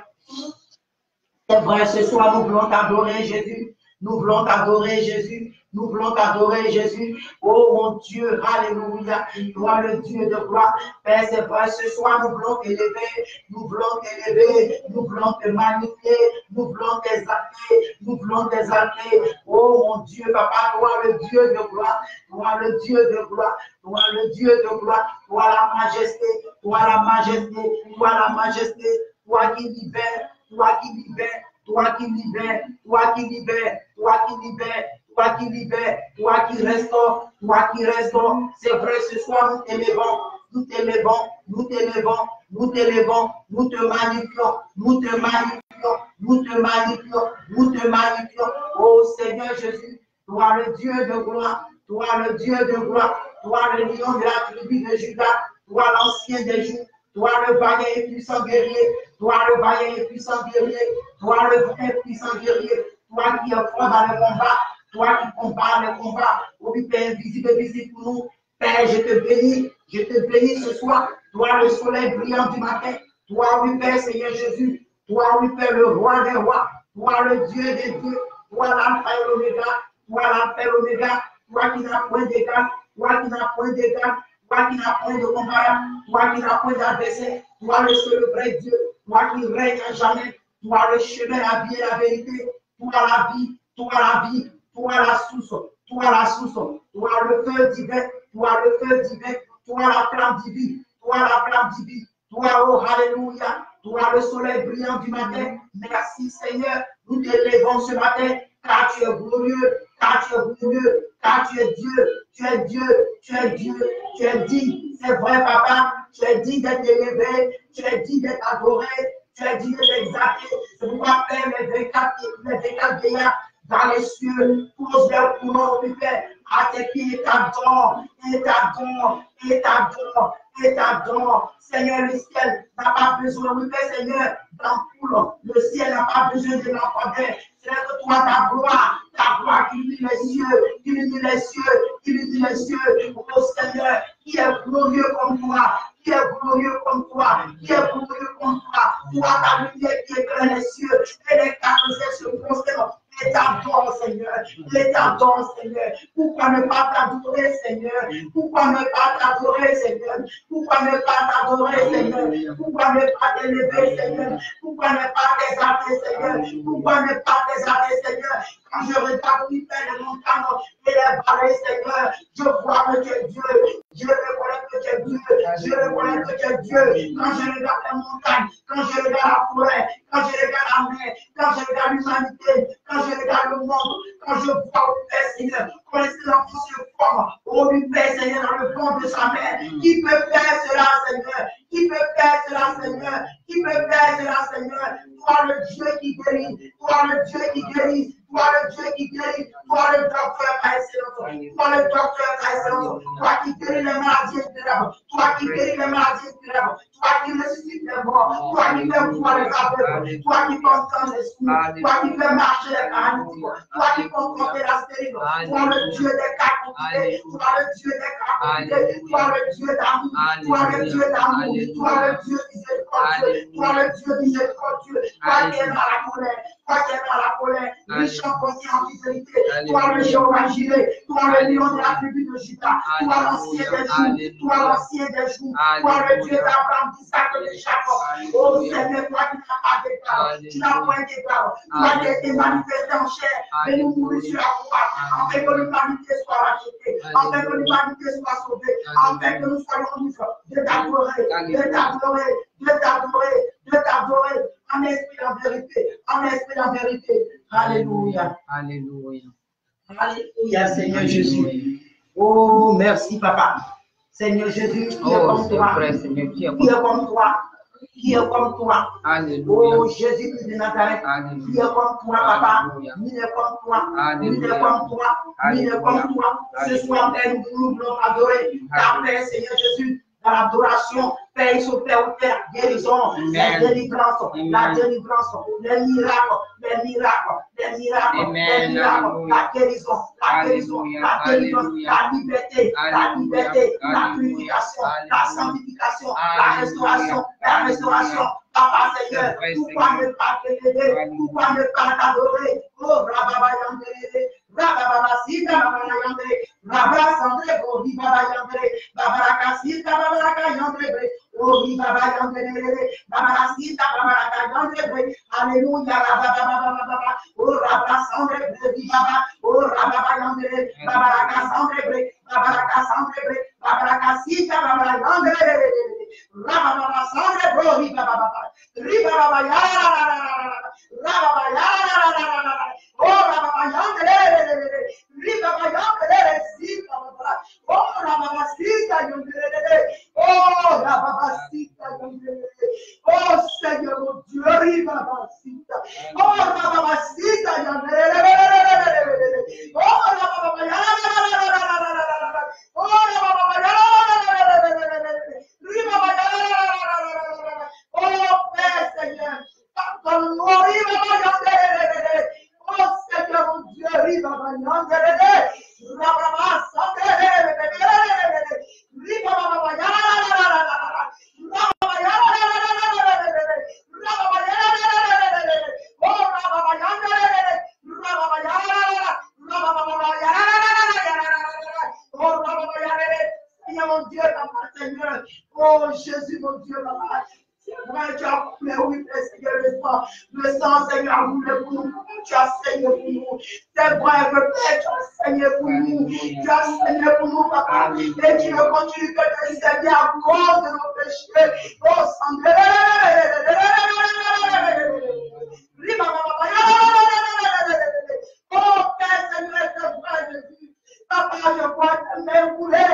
[SPEAKER 2] C'est vrai, ce soir, nous voulons t'adorer, Jésus. Nous voulons t'adorer, Jésus. Nous voulons t'adorer, Jésus. Oh mon Dieu, alléluia. Toi, le Dieu de gloire. Père, c'est vrai, ce soir, nous voulons t'élever. Nous voulons t'élever. Nous voulons te magnifier. Nous voulons t'exalter. Nous voulons t'exalter. Oh mon Dieu, Papa, toi, le Dieu de gloire. Toi, le Dieu de gloire. Toi, le Dieu de gloire. Toi, la majesté. Toi, la majesté. Toi, la majesté. Toi qui libères. Toi qui libères. Toi qui libères. Toi qui libères. Toi qui libères. Toi qui libères, toi qui restaure, toi qui restaure. C'est vrai, ce soir, nous t'élevons, nous t'élevons, nous t'élevons, nous t'élevons, nous te magnifions, nous te magnifions, nous te magnifions, nous te magnifions. Oh Seigneur Jésus, toi le Dieu de gloire, toi le Dieu de gloire, toi le lion de la tribu de Judas, toi l'ancien des jours, toi le vaillant et puissant guerrier, toi le vaillant et puissant guerrier, toi le vrai puissant guerrier, toi qui es fort dans le combat. Toi qui combats le combat, au Père invisible et visible pour nous. Père, je te bénis ce soir. Toi, le soleil brillant du matin. Toi, oui, Père, Seigneur Jésus. Toi, oui, Père, le roi des rois. Toi, le Dieu des dieux. Toi, l'alpha et l'oméga. Toi, l'alpha et l'oméga. Toi qui n'as point d'égal. Toi qui n'as point d'égal. Toi qui n'as point de combat. Toi qui n'as point d'adversaire. Toi, le seul vrai Dieu. Toi qui règne à jamais. Toi, le chemin, la vie et la vérité. Toi, la vie. Toi, la vie. Toi la source, toi le feu divin, toi le feu divin, toi la flamme divine, toi, oh alléluia, toi le soleil brillant du matin. Merci Seigneur, nous t'élevons ce matin, car tu es glorieux, car tu es glorieux, car tu es Dieu, tu es Dieu, tu es Dieu, tu es digne, c'est vrai Papa, tu es digne d'être élevé, tu es digne d'être adoré, tu es digne d'être exalté. C'est pourquoi Père, les 24 veillards dans les cieux, pose leur couronne, oui, Père, à tes pieds, et t'adore, et t'adore, et t'adore, et t'adore. Seigneur, le ciel n'a pas besoin, oui, Père, Seigneur, d'ampoule. Le ciel n'a pas besoin de lampadaire. C'est que toi, ta gloire qui illumine les cieux, qui illumine les cieux, qui illumine les cieux. Oh Seigneur, qui est glorieux comme toi, qui est glorieux comme toi, qui est glorieux comme toi. Toi, ta lumière qui éclaire les cieux, et les quatre se prosternent. Et et t'adore, Seigneur. Et t'adore, Seigneur. Pourquoi ne pas t'adorer, Seigneur? Pourquoi ne pas t'adorer, Seigneur? Pourquoi ne pas t'adorer, Seigneur? Pourquoi ne pas t'élever, Seigneur? Pourquoi ne pas t'exalter, Seigneur? Pourquoi ne pas t'exalter, Seigneur? Quand je regarde les montagnes et les vallées, Seigneur, je vois que tu es Dieu. Je reconnais que tu es Dieu. Je reconnais que tu es Dieu. Quand je regarde les montagnes, quand je regarde la forêt, quand je regarde la mer, quand je regarde l'humanité, quand je regarde le monde, quand je vois le Père, Seigneur, quand l'enfant se forme, oh, le Père, Seigneur, dans le ventre de sa mère, qui peut faire cela, Seigneur? Qui peut faire cela, Seigneur? Qui peut faire cela, Seigneur? Toi, le Dieu qui guérit, toi, le Dieu qui guérit, toi, le Dieu qui guérit, toi, le docteur par excellence, toi, le docteur par excellence, toi qui guéris les maladies incurables, toi qui guéris les maladies incurables, toi qui ressuscites les morts, toi qui fais voir les aveugles, toi qui contentes les sourds, toi qui fais marcher les paralytiques, toi qui confrontes la stérile, toi le Dieu des capacités, toi le Dieu des capacités, toi le Dieu d'amour, toi le Dieu d'amour, toi le Dieu miséricordieux, toi le Dieu miséricordieux, toi qui es dans la colère, toi qui es dans la colère, riche en bonté en fidélité, toi le Jéhovah Jireh, toi le lion de la tribu de Juda, toi l'ancien des jours, toi l'ancien des jours, toi le Dieu d'Abraham, d'Isaac et de Jacob. Oh Seigneur, toi qui n'as pas d'égal, tu n'as point d'égal, toi qui as été manifesté en chair, et nous mourir sur la croix, afin que l'humanité soit rachetée, afin que l'humanité soit sauvée, afin que nous soyons libres de t'adorer, de t'adorer, de t'adorer, de t'adorer, en esprit en vérité, en esprit en vérité. Alléluia.
[SPEAKER 1] Alléluia.
[SPEAKER 2] Alléluia, Seigneur Jésus. Oh, merci, Papa. Seigneur Jésus, qui est comme toi, qui est comme toi, qui est comme toi.
[SPEAKER 1] Alléluia.
[SPEAKER 2] Oh, Jésus de Nazareth, qui est comme toi, Papa. Il est comme toi, il est comme toi, il est comme toi. Ce soir, Père, nous voulons adorer ta paix, Seigneur Jésus. Dans l'adoration, Père, sur Père, guérison, la délivrance, les miracles, les miracles, les miracles, les miracles, la guérison, la guérison, la délivrance, la liberté, la purification, la sanctification, la restauration, Papa Seigneur, pourquoi ne pas t'élever, pourquoi ne pas t'adorer, oh, Rababa Yandere, Rababa Sita, Rababa Yandere, Rababa Sandre, oh, Ribaba Yandere, Babara Sita, Babara Yandere, oh, Ribaba Yandere, Babara Sita, Babara Yandere, Alléluia, Rababa, oh, Rababa Sandre, Ribaba, oh, Rababa Yandere, Babara Sandre, Babara Sandre, Babara Sita, Babara Yandere, Rababa Sandre, oh, Ribaba, Ribaba Yara, Rababa Yara, oh, Rababa Yandere, Ribaba Yandere, Sita, oh, Rababa Sita, Yandere, oh, Rababa Sita, Yandere, oh, Seigneur, mon Dieu, Ribaba Sita, oh, Rababa Sita, Yandere, oh, Rababa Yara, oh, Rababa Yara, Ribaba Yara, oh, Père, Seigneur, pardonne-nous, Ribaba Yandere, oh, Seigneur, mon Dieu, Ribaba Yandere, Rababa Sandere, Ribaba Yara, mon Dieu, papa, Seigneur. Oh, Jésus, mon Dieu, papa. C'est vrai, tu as coulé, oui, Seigneur, le sang, Seigneur, a coulé pour nous. Tu as saigné pour nous. C'est vrai, le Père, tu as saigné pour nous. Tu as saigné pour nous, papa. Et tu ne continues que de saigner à cause de nos péchés. Oh, sang. Oh, Père, Seigneur, c'est vrai, Jésus. Papa, je vois ta main couler.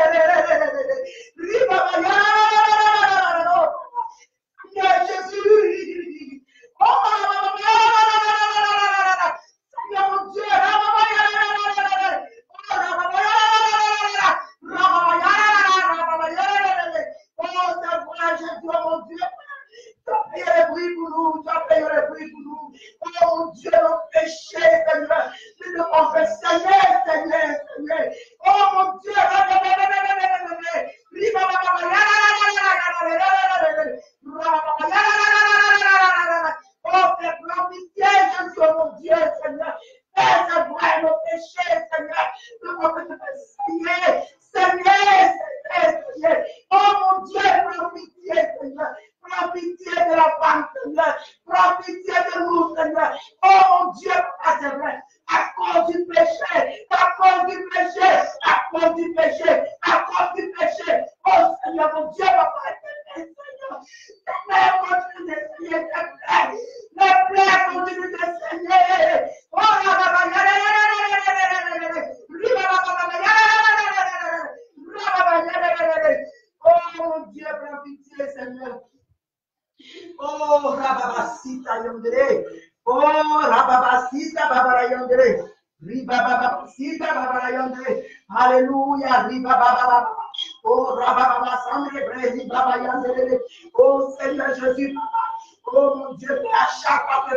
[SPEAKER 2] Jésus. Oh, Seigneur mon Dieu. Oh, c'est vrai, Jésus, mon Dieu. Tu as payé le prix pour nous, tu as payé le prix pour nous. Oh mon Dieu, nos péchés, Seigneur. Tu nous confesses, Seigneur, Seigneur, Seigneur. Oh mon Dieu, oh, fais pitié, Jésus, oh mon Dieu, Seigneur. Père, c'est vrai, nos péchés, Seigneur. Nous pouvons te Seigneur, Seigneur, Seigneur, Seigneur. Oh mon Dieu, prends pitié, Seigneur. Prends pitié de la femme, Seigneur. Prends pitié de nous, Seigneur. Oh mon Dieu, Papa, c'est vrai. À cause du péché, à cause du péché, à cause du péché, à cause du péché. Oh Seigneur, mon Dieu, Papa, Seigneur. Seigneur, continue d'essayer, le plaît, continue d'essayer. Oh, oh mon Dieu, prends pitié, Seigneur. Oh, Rababasita Yondere. Oh, Rababasita Babara Yondere. Ribababasita Babara Yondere. Alléluia. Ribabababa. Oh, Rabababasandre Brezi Baba Yondere. Oh, Seigneur Jésus, Papa. Oh mon Dieu, à chaque fois que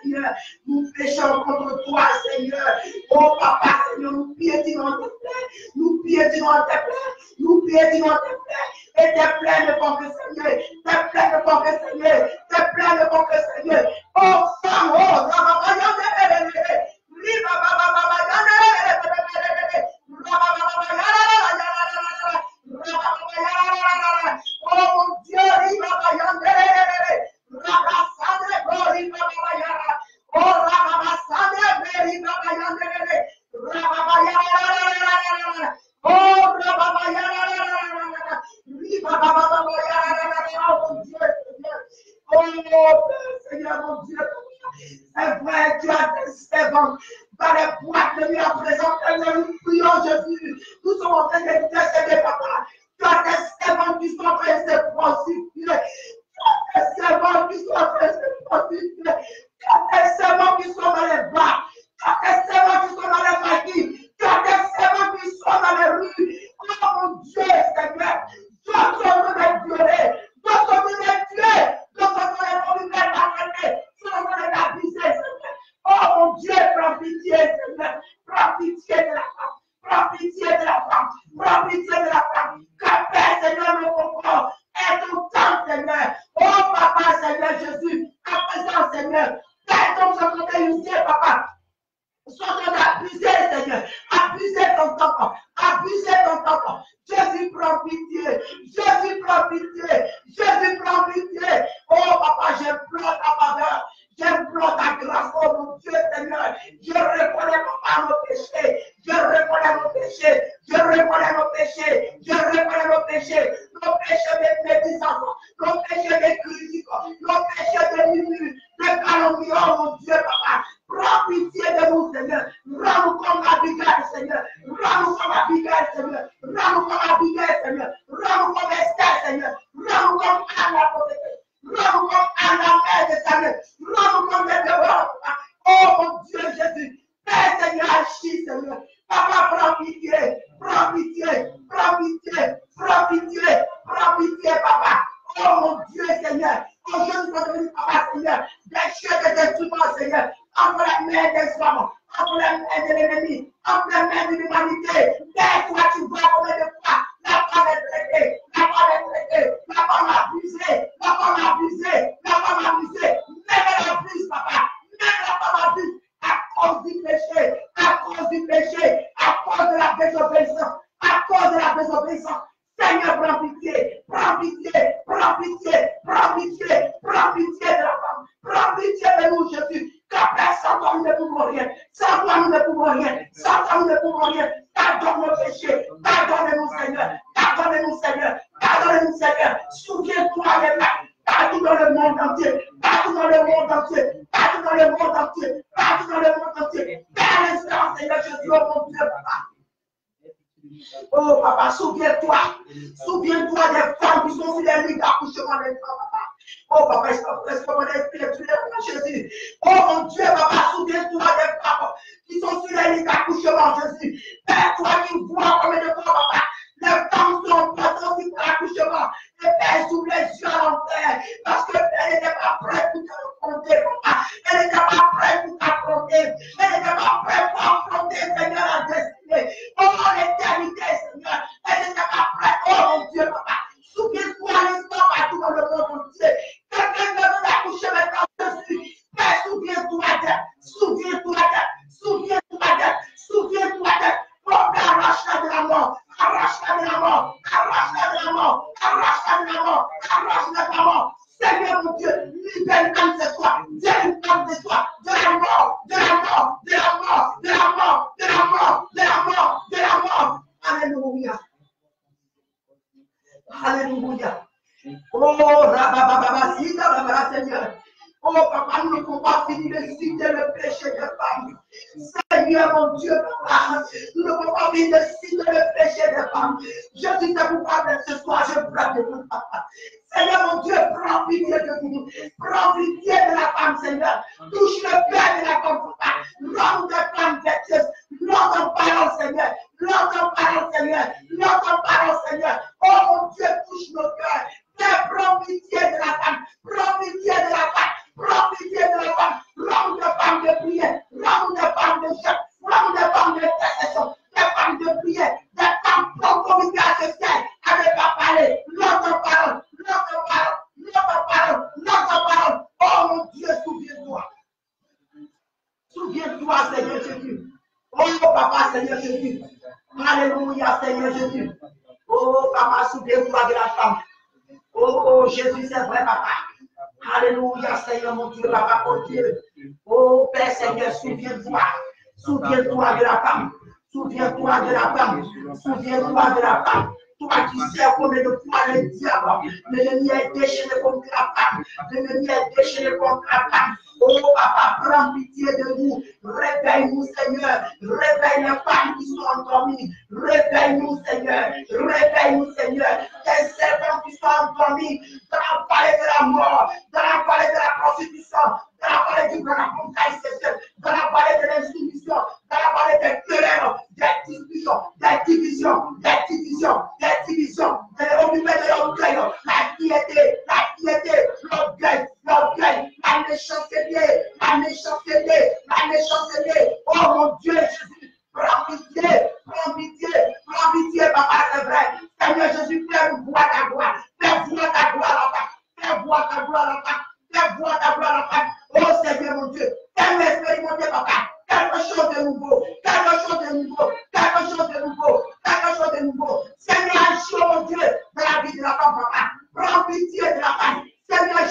[SPEAKER 2] Seigneur, nous péchons contre toi, Seigneur. Oh Papa, Seigneur, nous piétinons tes plaies. Nous piétinons tes plaies. Nous piétinons tes plaies. Et tes plaies ne font que Seigneur. Tes plaies ne font que Seigneur. Tes plaies ne font que Seigneur. Oh femme, oh, oh mon Dieu, Seigneur mon Dieu, c'est vrai, tu as des servants dans les boîtes de nuit à présent, nous prions Jésus, nous sommes en train d'intercéder, Papa. Tu as des servants qui sont en train de se prostituer. Tu as des servants qui sont en train de se prostituer. Tu as des servants qui sont dans les bars. Tu as des servants qui sont dans les maquis. Tu as des servants qui sont dans les rues. Oh mon Dieu, Seigneur, d'autres sont venus violer, d'autres sont venus tuer, d'autres sont venus maltraiter, d'autres sont venus abuser, Seigneur. Oh mon Dieu, prends pitié, Seigneur. Prends pitié de la femme. Prends pitié de la femme. Prends pitié de la femme. Que Père, Seigneur, nous comprend. Et tout temps, Seigneur. Oh Papa, Seigneur Jésus. À présent, Seigneur. Père, ton côté usé, Papa. Sont en train d'abuser, Seigneur. Abuser ton temps. Abuser ton temps. Jésus, prends pitié. Jésus, prends pitié. Jésus, prends pitié. Oh Papa, j'implore ta faveur. J'implore ta grâce, oh mon Dieu, Seigneur. Je reconnais, Papa, nos péchés. Je reconnais nos péchés. Je reconnais nos péchés. Je reconnais nos péchés. Nos péchés de médisance. Nos péchés de critique. Nos péchés de minutes. De calomnie, oh mon Dieu, Papa. Prends pitié de nous, Seigneur. Rends-nous comme Abigail, Seigneur. Rends-nous comme Abigail, Seigneur. Rends-nous comme Abigail, Seigneur. Rends-nous comme Esther, Seigneur. Rends-nous comme Anna, rends-nous comme Anna, mère de Samuel. Rends-nous comme Déborah. Oh mon Dieu Jésus. Père Seigneur, agis, Seigneur. Papa, prends pitié. Prends pitié. Prends pitié. Prends pitié. Prends pitié, Papa. Oh mon Dieu, Seigneur. Oh, je nous demande, Papa, Seigneur. Déchire des instruments, Seigneur. Entre les mains des hommes, entre les mains de l'ennemi, entre les mains de l'humanité. Père, toi, tu vois combien de fois la femme est traitée, la femme est traitée, la femme abusée, la femme abusée, la femme abusée. Même elle abuse, Papa. Même la femme abuse à cause du péché, à cause du péché, à cause de la désobéissance, à cause de la désobéissance. Seigneur, prends pitié, prends pitié, prends pitié, prends pitié, prends pitié de la femme, prends pitié de nous, Jésus. Car sans toi, nous ne pouvons rien. Sans toi, nous ne pouvons rien. Sans toi, nous ne pouvons rien. Pardonne nos péchés. Pardonne-nous, Seigneur. Pardonne-nous, Seigneur. Pardonne-nous, Seigneur. Souviens-toi de là. Partout dans le monde entier. Partout dans le monde entier. Partout dans le monde entier. Partout dans le monde entier. Père l'instant, Seigneur Jésus, oh mon Dieu, Papa. Oh, Papa, souviens-toi. Souviens-toi des femmes qui sont sur les lits d'accouchement des femmes, Papa. Oh, Papa, je t'en prie, mon esprit, Jésus. Oh, mon Dieu, Papa, souviens-toi des femmes qui sont sur les lits d'accouchement, Jésus. Père, toi qui vois combien de fois, Papa, les femmes sont passées aussi pour l'accouchement. Et Père, s'ouvre les yeux à l'enfer. Parce que Père n'était pas prête pour t'affronter, Papa. Elle n'était pas prête pour t'affronter. Elle n'était pas prête pour affronter, Seigneur, la destinée. Oh, l'éternité, Seigneur. Elle n'était pas prête. Oh, mon Dieu, Papa. Souviens-toi l'instant partout dans le monde entier. Quelqu'un veut accoucher maintenant, Jésus. Père, souviens-toi d'elle. Souviens-toi d'elle. Souviens-toi des femmes. Seigneur, mon Dieu, papa, nous ne pouvons pas vivre si de le péché des femmes. Jésus, c'est pourquoi ce soir, je prie de nous, papa. Seigneur, mon Dieu, prends pitié de nous. Prends pitié de la femme, Seigneur. Touche le cœur de la femme, papa. Rends des femmes vertueuses. L'autre parole, Seigneur. L'autre parole, Seigneur. L'autre parole, Seigneur. Oh, mon Dieu, touche nos cœurs. Père, prends pitié de la femme. Prends pitié de la femme. Prends pitié de la femme. Rends des femmes de prière. Rends des femmes de chef. Rends des femmes d'intercession. Des femmes de prière. Des femmes communiquer à ce ciel. Avec la parole. L'autre parole. L'autre parole. L'autre parole. L'autre parole. Oh, mon Dieu, souviens-toi. Souviens-toi, Seigneur Jésus. Oh, papa, Seigneur Jésus. Alléluia, Seigneur Jésus. Oh, papa, souviens-toi de la femme. Oh, Jésus, c'est vrai, papa. Alléluia, Seigneur, mon Dieu, papa, mon Dieu. Oh, Père, Seigneur, souviens-toi. Souviens-toi de la femme. Souviens-toi de la femme. Souviens-toi de la femme. Toi qui sais combien de fois le diable, l'ennemi est déchaîné contre la femme. L'ennemi est déchaîné contre la femme. Oh, papa, prends pitié de nous. Réveille-nous, Seigneur. Réveille les femmes qui sont endormies. Réveille-nous, Seigneur. Réveille-nous, Seigneur. Les serpents qui sont endormis dans la vallée de la mort, dans la vallée de la prostitution, dans la vallée du grand fontaine sexuelle, dans la vallée de l'insoumission, dans la vallée des querelles, des divisions, des divisions, des divisions, des divisions, de l'orgueil, la piété, l'orgueil, l'orgueil, la méchanceté, la méchanceté, la méchanceté. Oh mon Dieu Jésus, prends pitié, papa, c'est vrai. Seigneur Jésus, fais voir ta gloire, fais voir ta gloire là-bas, fais voir ta gloire là-bas, fais voir ta gloire là-bas. Oh Seigneur mon Dieu, fais-nous expérimenter, papa, quelque chose de nouveau, quelque chose de nouveau, quelque chose de nouveau, quelque chose de nouveau. Seigneur, agis, mon Dieu, dans la vie de la femme, papa. Prends pitié de la femme. Seigneur,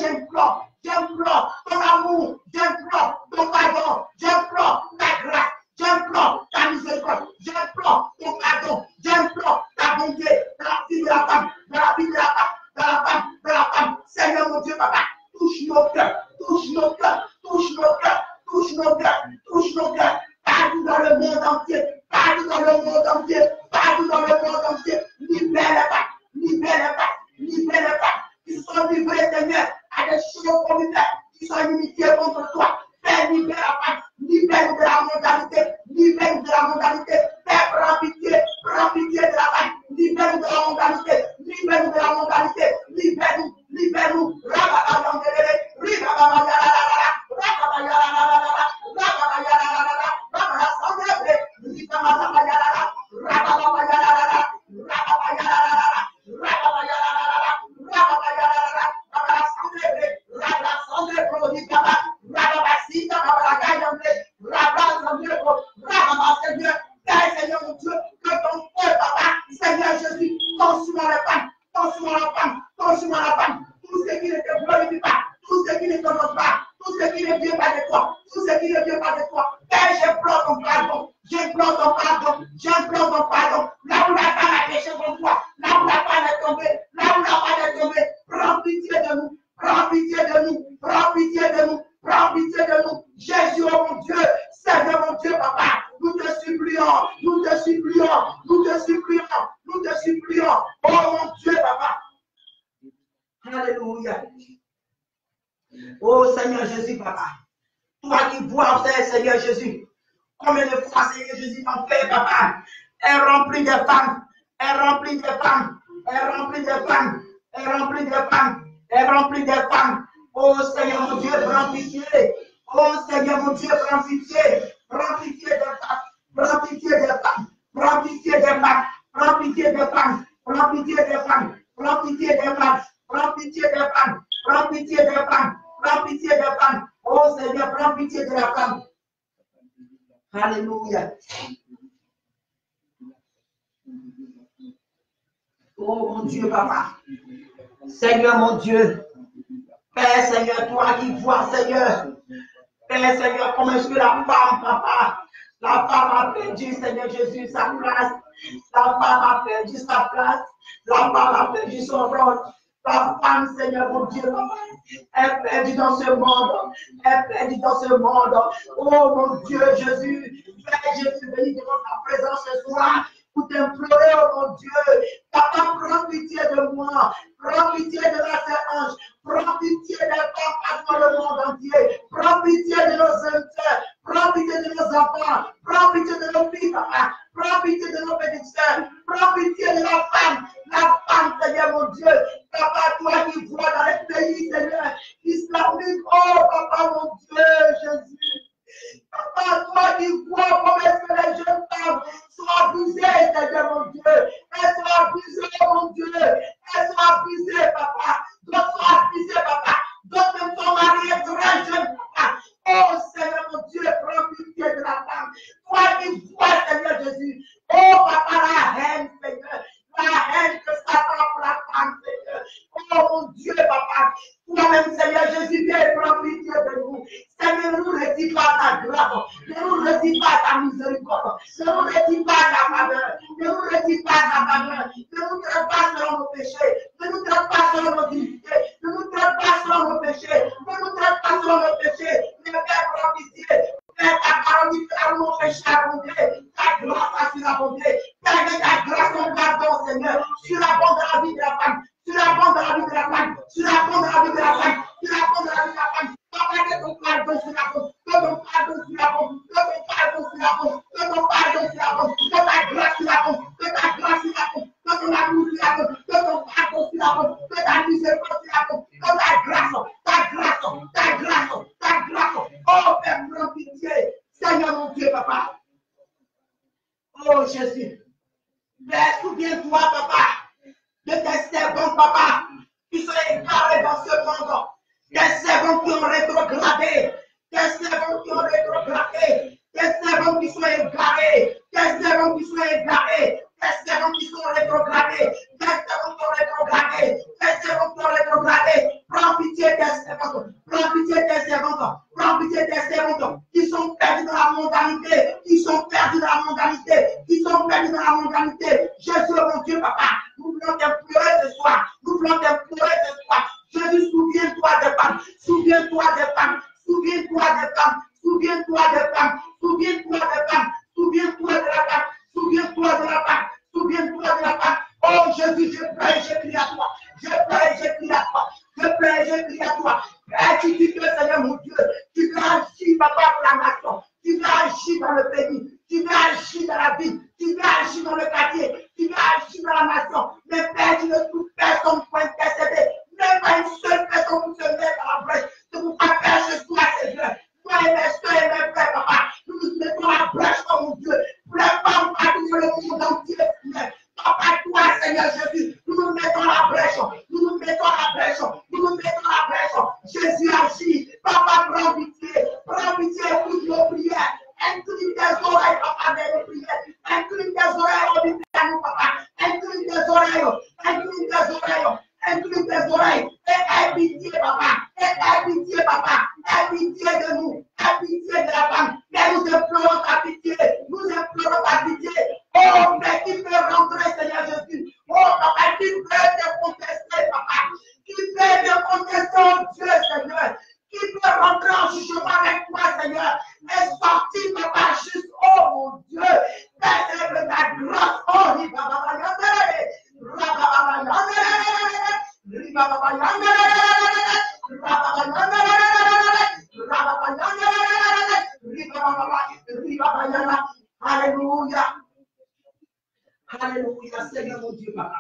[SPEAKER 2] j'implore ton amour, j'implore ton pardon, j'implore ta grâce, j'implore ta miséricorde, j'implore ton pardon, j'implore ta bonté dans la vie de la femme, dans la vie de la femme, dans la femme, dans la femme. Seigneur, mon Dieu, papa, touche nos cœurs, touche nos cœurs, touche nos cœurs, touche nos cœurs, touche nos cœurs. Partout dans le monde entier, partout dans le monde entier, partout dans le monde entier, libère les femmes, libère les femmes, libère les femmes qui sont livrées, Seigneur, à des choses communautaires qui sont initiées contre toi. Père, libère la femme, libère de la mondialité, libère de la mondialité. Père, prends pitié de la femme, libère de la mondialité, libère de la mondialité, libère-nous, libère-nous. Seigneur mon Dieu, que ton feu, papa, Seigneur Jésus, consume la femme, consume la femme, consume la femme, tout ce qui ne te glorifie pas, tout ce qui ne t'honore pas, tout ce qui ne vient pas de toi, tout ce qui ne vient pas de toi. Père, j'implore ton pardon, j'implore ton pardon, j'implore ton pardon. Là où la femme a péché contre toi, là où la femme est tombée, là où la femme est tombée, prends pitié de nous, prends pitié de nous, prends pitié de nous, prends pitié de nous. Jésus, oh mon Dieu, Seigneur mon Dieu, papa, nous te supplions, nous te supplions, nous te supplions, nous te supplions. Oh mon Dieu, papa. Alléluia. Oh Seigneur Jésus, papa. Toi qui vois, Seigneur Jésus, combien de fois, Seigneur Jésus, ton Père, papa, est rempli de femmes, est rempli de femmes, est rempli de femmes, est rempli de femmes, est rempli de femmes. Oh Seigneur mon Dieu, prends pitié. Oh Seigneur mon Dieu, prends pitié. Prends pitié des femmes, prends pitié des femmes, prends pitié des femmes, prends pitié des femmes, prends pitié des femmes, prends pitié des femmes, prends pitié des femmes, prends pitié des femmes, prends pitié des femmes. Oh Seigneur, prends pitié de la femme. Alléluia. Oh mon Dieu, papa. Seigneur mon Dieu. Père Seigneur, toi qui vois, Seigneur. Père Seigneur, comment est-ce que la femme, papa, la femme a perdu, Seigneur Jésus, sa place. La femme a perdu sa place. La femme a perdu son rôle. Ta femme, Seigneur, mon Dieu, est perdue dans ce monde. Est perdue dans ce monde. Oh mon Dieu, Jésus, Père Jésus, bénis devant ta présence ce soir pour t'implorer, oh mon Dieu. Papa, prends pitié de moi. Prends pitié de la sœur Ange. Prends pitié des femmes dans le monde entier. Prends pitié de nos enfants. Prends pitié de nos enfants. Prends pitié de nos filles, papa. Prends pitié de nos petites sœurs. Prends pitié de la femme, Seigneur mon Dieu. Papa, toi qui vois dans les pays, Seigneur, islamiques, oh papa mon Dieu, Jésus. Papa, toi qui vois comment est-ce que les jeunes femmes sont abusées, Seigneur mon Dieu. Elles sont abusées, mon Dieu. Elles sont abusées, papa. D'autres sont abusées, papa. D'autres même sont mariées très jeunes, papa. Oh Seigneur mon Dieu, prends pitié de la femme. Toi qui vois, Seigneur Jésus. Oh papa, la haine, Seigneur. La haine que Satan pour la femme, Seigneur. Oh mon Dieu, papa. Toi-même, Seigneur Jésus, viens et prends pitié de nous. Seigneur, ne nous retire pas ta grâce. Ne nous retire pas ta miséricorde. Ne nous retire pas ta faveur. Ne nous retire pas ta faveur. Ne nous traite pas selon nos péchés. Ne nous traite pas selon nos iniquités. Ne nous traite pas selon nos péchés. Ne nous traite pas selon nos péchés. Mais Père, prends pitié. Père, ta parole dit que mon péché abondé. Ta grâce a surabondé. Père, que ta grâce, ton pardon, Seigneur, surabonde dans la vie de la femme. Surabonde dans la vie de la femme. Surabonde dans la vie de la femme. Surabonde dans la vie de la femme. Papa, que ton pardon surabonde. Que ton pardon surabonde. Que ton pardon surabonde. Que ton pardon surabonde. Que ta grâce surabonde. Que ta grâce surabonde. Que ton amour surabonde. Que ton pardon surabonde. Que ta miséricorde surabonde. Que ta grâce. Ta grâce. Ta grâce. Ta grâce. Oh, Père, prends pitié. Seigneur mon Dieu, papa. Oh, Jésus. Père, souviens-toi, papa, de tes servants, papa, qui sont égarés dans ce monde. Tes servants qui ont rétrogradé. Tes servants qui ont rétrogradé. Tes servants qui sont égarés. Tes servants qui sont égarés. Tes servants qui sont rétrogradés. Tes servants qui ont rétrogradé. Tes servants qui ont rétrogradé. Prends pitié des servants. Prends pitié des servants. Prends pitié des servants qui sont perdus dans la mondanité. Qui sont perdus dans la mondanité. Qui sont perdus dans la mondanité. Jésus, mon Dieu, papa, nous voulons t'implorer ce soir. Nous voulons t'implorer ce soir. Jésus, souviens-toi des femmes. Souviens-toi des femmes. Souviens-toi des femmes. Souviens-toi des femmes. Souviens-toi des femmes. Souviens-toi de la femme. Souviens-toi de la femme. Souviens-toi de la femme. Oh Jésus, je prie, je crie à toi. Je prie, je crie à toi. Je prie, je crie à toi. Père, tu dis que Seigneur mon Dieu, tu veux agir, papa, pour la nation. Tu veux agir dans le pays. Tu veux agir dans la ville. Tu veux agir dans le quartier. Tu veux agir dans la nation. Mais Père, tu ne trouves personne pour intercéder. Même pas une seule personne pour se mettre dans la brèche. C'est pour ta Père, ce soir, Seigneur. Toi et mes soeurs et mes frères, papa, nous nous mettons la brèche, oh mon Dieu. Pour les femmes partout dans le monde entier, Seigneur. Papa, toi, Seigneur Jésus, nous nous mettons la brèche. Nous nous mettons la brèche. Nous nous mettons la brèche. Jésus agit. Papa, prends pitié. Prends pitié, écoute nos prières. Incline tes oreilles, papa, vers nos prières. Incline tes oreilles, on dit à nous, papa. Incline tes oreilles. Incline tes oreilles. Incline tes oreilles. Et aie pitié, papa. Et aie pitié, papa. Aie pitié de nous. Aie pitié de la femme. Mais nous implorons ta pitié. Nous implorons ta pitié. Oh, mais qui peut rentrer, Seigneur Jésus? Oh, papa, qui peut te contester, papa? Qui peut te contester, oh Dieu, Seigneur? Qui peut rentrer en jugement avec toi, Seigneur? Et sortir, papa, juste, oh mon Dieu, célèbre ta grâce, oh, Alléluia. Alléluia, Seigneur mon Dieu, papa.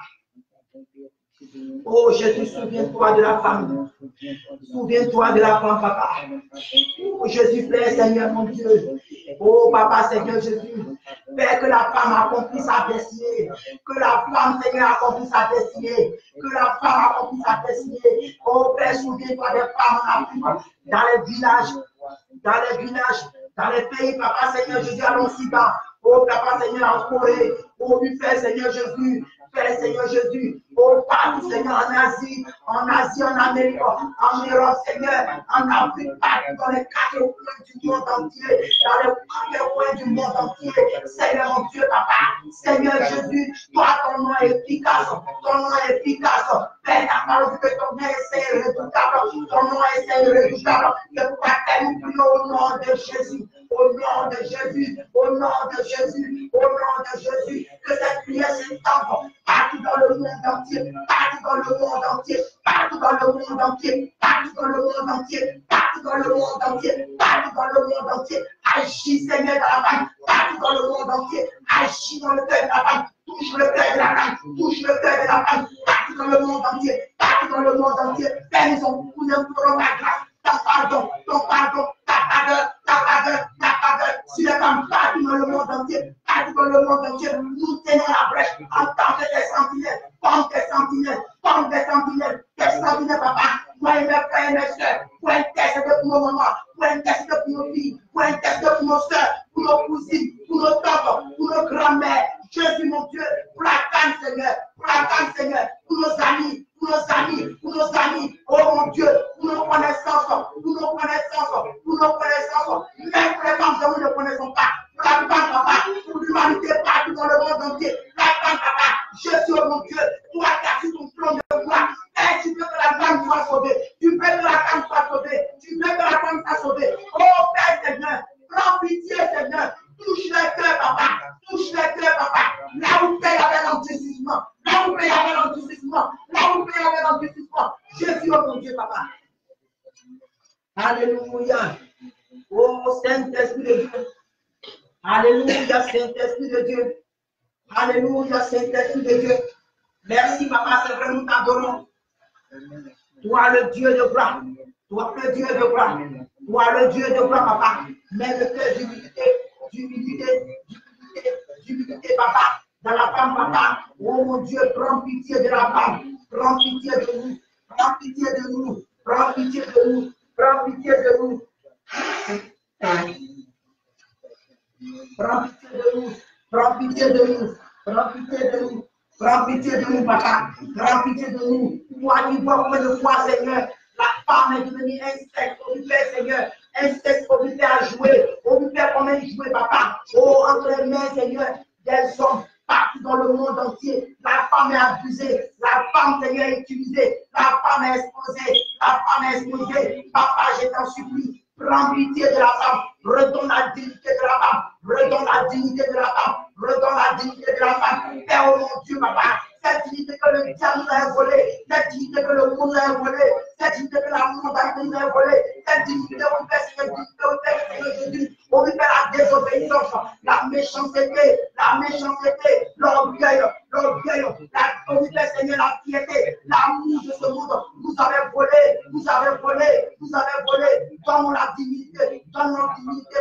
[SPEAKER 2] Oh Jésus, souviens-toi de la femme. Souviens-toi de la femme, papa. Oh Jésus, Père, Seigneur mon Dieu. Oh Papa, Seigneur Jésus. Père, que la femme accomplisse sa destinée. Que la femme, Seigneur, accomplisse sa destinée. Que la femme accomplisse sa destinée. Oh Père, souviens-toi des femmes en Afrique, dans les villages, dans les pays, Papa, Seigneur Jésus, à l'Occident. Oh Papa, Seigneur, en Corée. Oh oui, Père, Seigneur Jésus. Père, Seigneur Jésus. Oh partout, Seigneur, en Asie, en Amérique, en Europe, Seigneur, en Afrique, partout, dans les quatre coins du monde entier, dans les quatre coins du monde entier. Seigneur, mon Dieu, Papa, Seigneur Jésus, toi, ton nom est efficace, ton nom est efficace. Père, ta parole que ton nom est irréductible, ton nom est irréductible. C'est pourquoi nous prions au nom de Jésus, au nom de Jésus, au nom de Jésus, au nom de Jésus, que cette prière s'étende partout dans le monde entier, partout dans le monde entier, partout dans le monde entier, partout dans le monde entier, partout dans le monde entier, partout dans le monde entier. Agis, Seigneur, dans la femme, partout dans le monde entier, agis dans le cœur de la femme, touche le cœur de la femme, touche le cœur de la femme, partout dans le monde entier, partout dans le monde entier. Père, nous implorons ta grâce, ta pardon, ton pardon, ta pardon, sur les femmes partout dans le monde entier, partout dans le monde entier. Nous tenons la brèche en tant que des sentinelles, comme des sentinelles, comme des sentinelles, papa. Moi et mes frères et mes soeurs, pour intercéder pour nos mamans, pour intercéder pour nos filles, pour intercéder pour nos soeurs, pour nos cousines, pour nos tantes, pour nos grands-mères. Jésus, mon Dieu, pour la canne, Seigneur, pour nos amis, pour nos amis, pour nos amis. Oh mon Dieu, pour nos connaissances, pour nos connaissances, pour nos connaissances. Même pour les femmes que nous ne connaissons pas. Pour la femme, papa, pour l'humanité partout dans le monde entier. La femme, papa, Jésus, oh mon Dieu, toi qui as su ton plan de gloire. Et tu veux que la femme soit sauvée. Tu veux que la femme soit sauvée. Tu veux que la femme soit sauvée. Oh Père Seigneur, prends pitié, Seigneur. Touche les cœurs, papa. Touche les cœurs, papa. Là où Père avait l'endurcissement. Là où Père avait l'endurcissement. Là où Père avait l'endurcissement. Jésus, oh mon Dieu, papa. Alléluia. Oh Saint-Esprit de Dieu. Alléluia, Saint-Esprit de Dieu. Alléluia, Saint-Esprit de Dieu. Merci, papa, c'est vrai, nous t'adorons. Toi, le Dieu de gloire. Toi, le Dieu de gloire. Toi, le Dieu de gloire, papa. Mais le cœur d'humilité, papa. Dans la femme, papa. Oh mon Dieu, prends pitié de la femme. Prends pitié de nous. Prends pitié de nous. Prends pitié de nous. Prends pitié de nous. Prends pitié de nous. Prends pitié de nous. Prends pitié de nous. Prends pitié de nous, papa. Prends pitié de nous. Toi, tu vois combien de fois, Seigneur, la femme est devenue un sexe occupé, Seigneur. Un sexe occupé à jouer. Occupé à combien jouer, papa. Oh, entre les mains, Seigneur, des hommes partout dans le monde entier. La femme est abusée. La femme, Seigneur, est utilisée. La femme est exposée. La femme est exposée. Papa, je t'en supplie. Prends pitié de la femme. Redonne la dignité de la femme. Redonne la dignité de la femme. Redonne la dignité de la femme. Père, oh mon Dieu, papa. Cette dignité que le diable nous a volée. Cette dignité que le monde nous a volée. Cette dignité que la montagne nous a volée. Cette dignité, on fait, Seigneur, Jésus. On lui fait la désobéissance, la méchanceté, l'orgueil, on lui fait, Seigneur, la piété, l'amour de ce monde. Vous avez volé. Donne la dignité,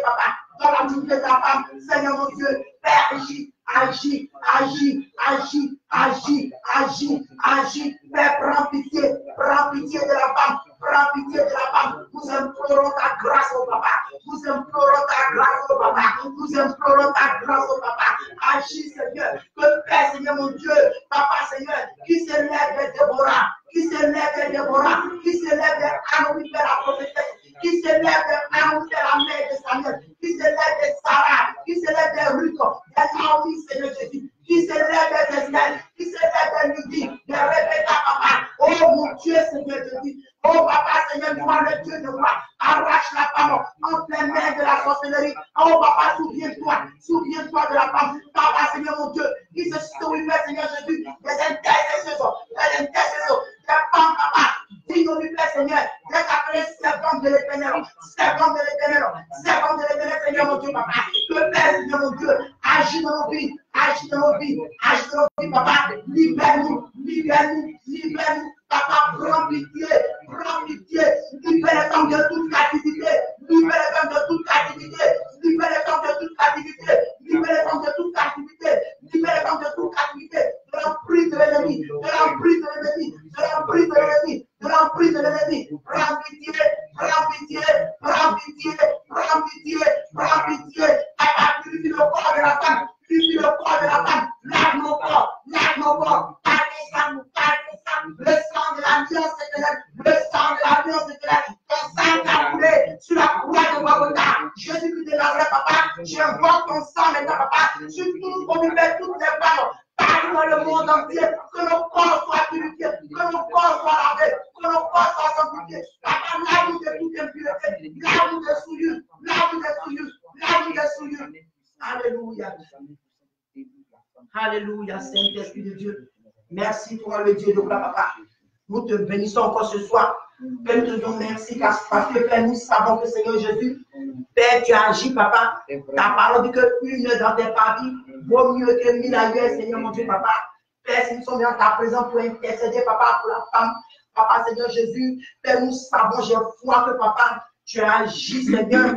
[SPEAKER 2] papa. Dans la dignité de la femme, Seigneur mon Dieu, Père, agis, Père, prends pitié de la femme, nous implorons ta grâce au papa, agis Seigneur, que Père Seigneur mon Dieu, papa Seigneur, qui s'élève des Déborah, qui s'élève des Anne qui fait la prophétesse, qui s'élève des Anne qui fait la mère de Samuel, qui s'élève des Sarah, qui s'élève des Ruth, des Naomi, Seigneur Jésus, qui s'élève des Estelle, qui s'élève des Lydie, des Rebecca, papa. Oh mon Dieu, Seigneur Jésus. Oh papa, Seigneur, toi le Dieu de gloire, arrache la femme entre les mains de la sorcellerie. Oh papa, souviens-toi de la femme. Papa, Seigneur mon Dieu, qui se soumet, Seigneur Jésus, des intercesseurs, des femmes, papa. Dis-nous, Seigneur, d'être appelé servante de l'Éternel, Seigneur mon Dieu, papa. Que Père, Seigneur mon Dieu, agis dans nos vies, papa. Libère-nous. Papa, prends pitié, libère les femmes de toute captivité, libère les femmes de toute captivité, libère les femmes de toute captivité, de l'emprise de l'ennemi, prends pitié, papa, purifie le corps de la femme, lave nos corps, le sang de l'alliance éternelle, ton sang a coulé sur la croix de Golgotha. Jésus-Christ de Nazareth, papa, j'invoque ton sang maintenant, papa, sur tout, on lui met toutes les femmes, par partout dans le monde entier, que nos corps soient purifiés, que nos corps soient lavés, que nos corps soient sanctifiés. Papa, lave-nous de toute impureté, lave-nous de souillure, lave-nous de souillure, lave-nous de souillure. Alléluia. Alléluia, Saint-Esprit de Dieu. Merci pour le Dieu de gloire, papa. Nous te bénissons encore ce soir. Père, nous te disons merci parce que Père, nous savons que Seigneur Jésus, Père, tu as agi, papa. Ta parole dit qu'une dans tes parties vaut mieux que 1000 ailleurs, Seigneur mon Dieu, papa. Père, si nous sommes dans ta présence pour intercéder, papa, pour la femme, papa, Seigneur Jésus, Père, nous savons, j'ai foi que, papa, tu as agi, Seigneur,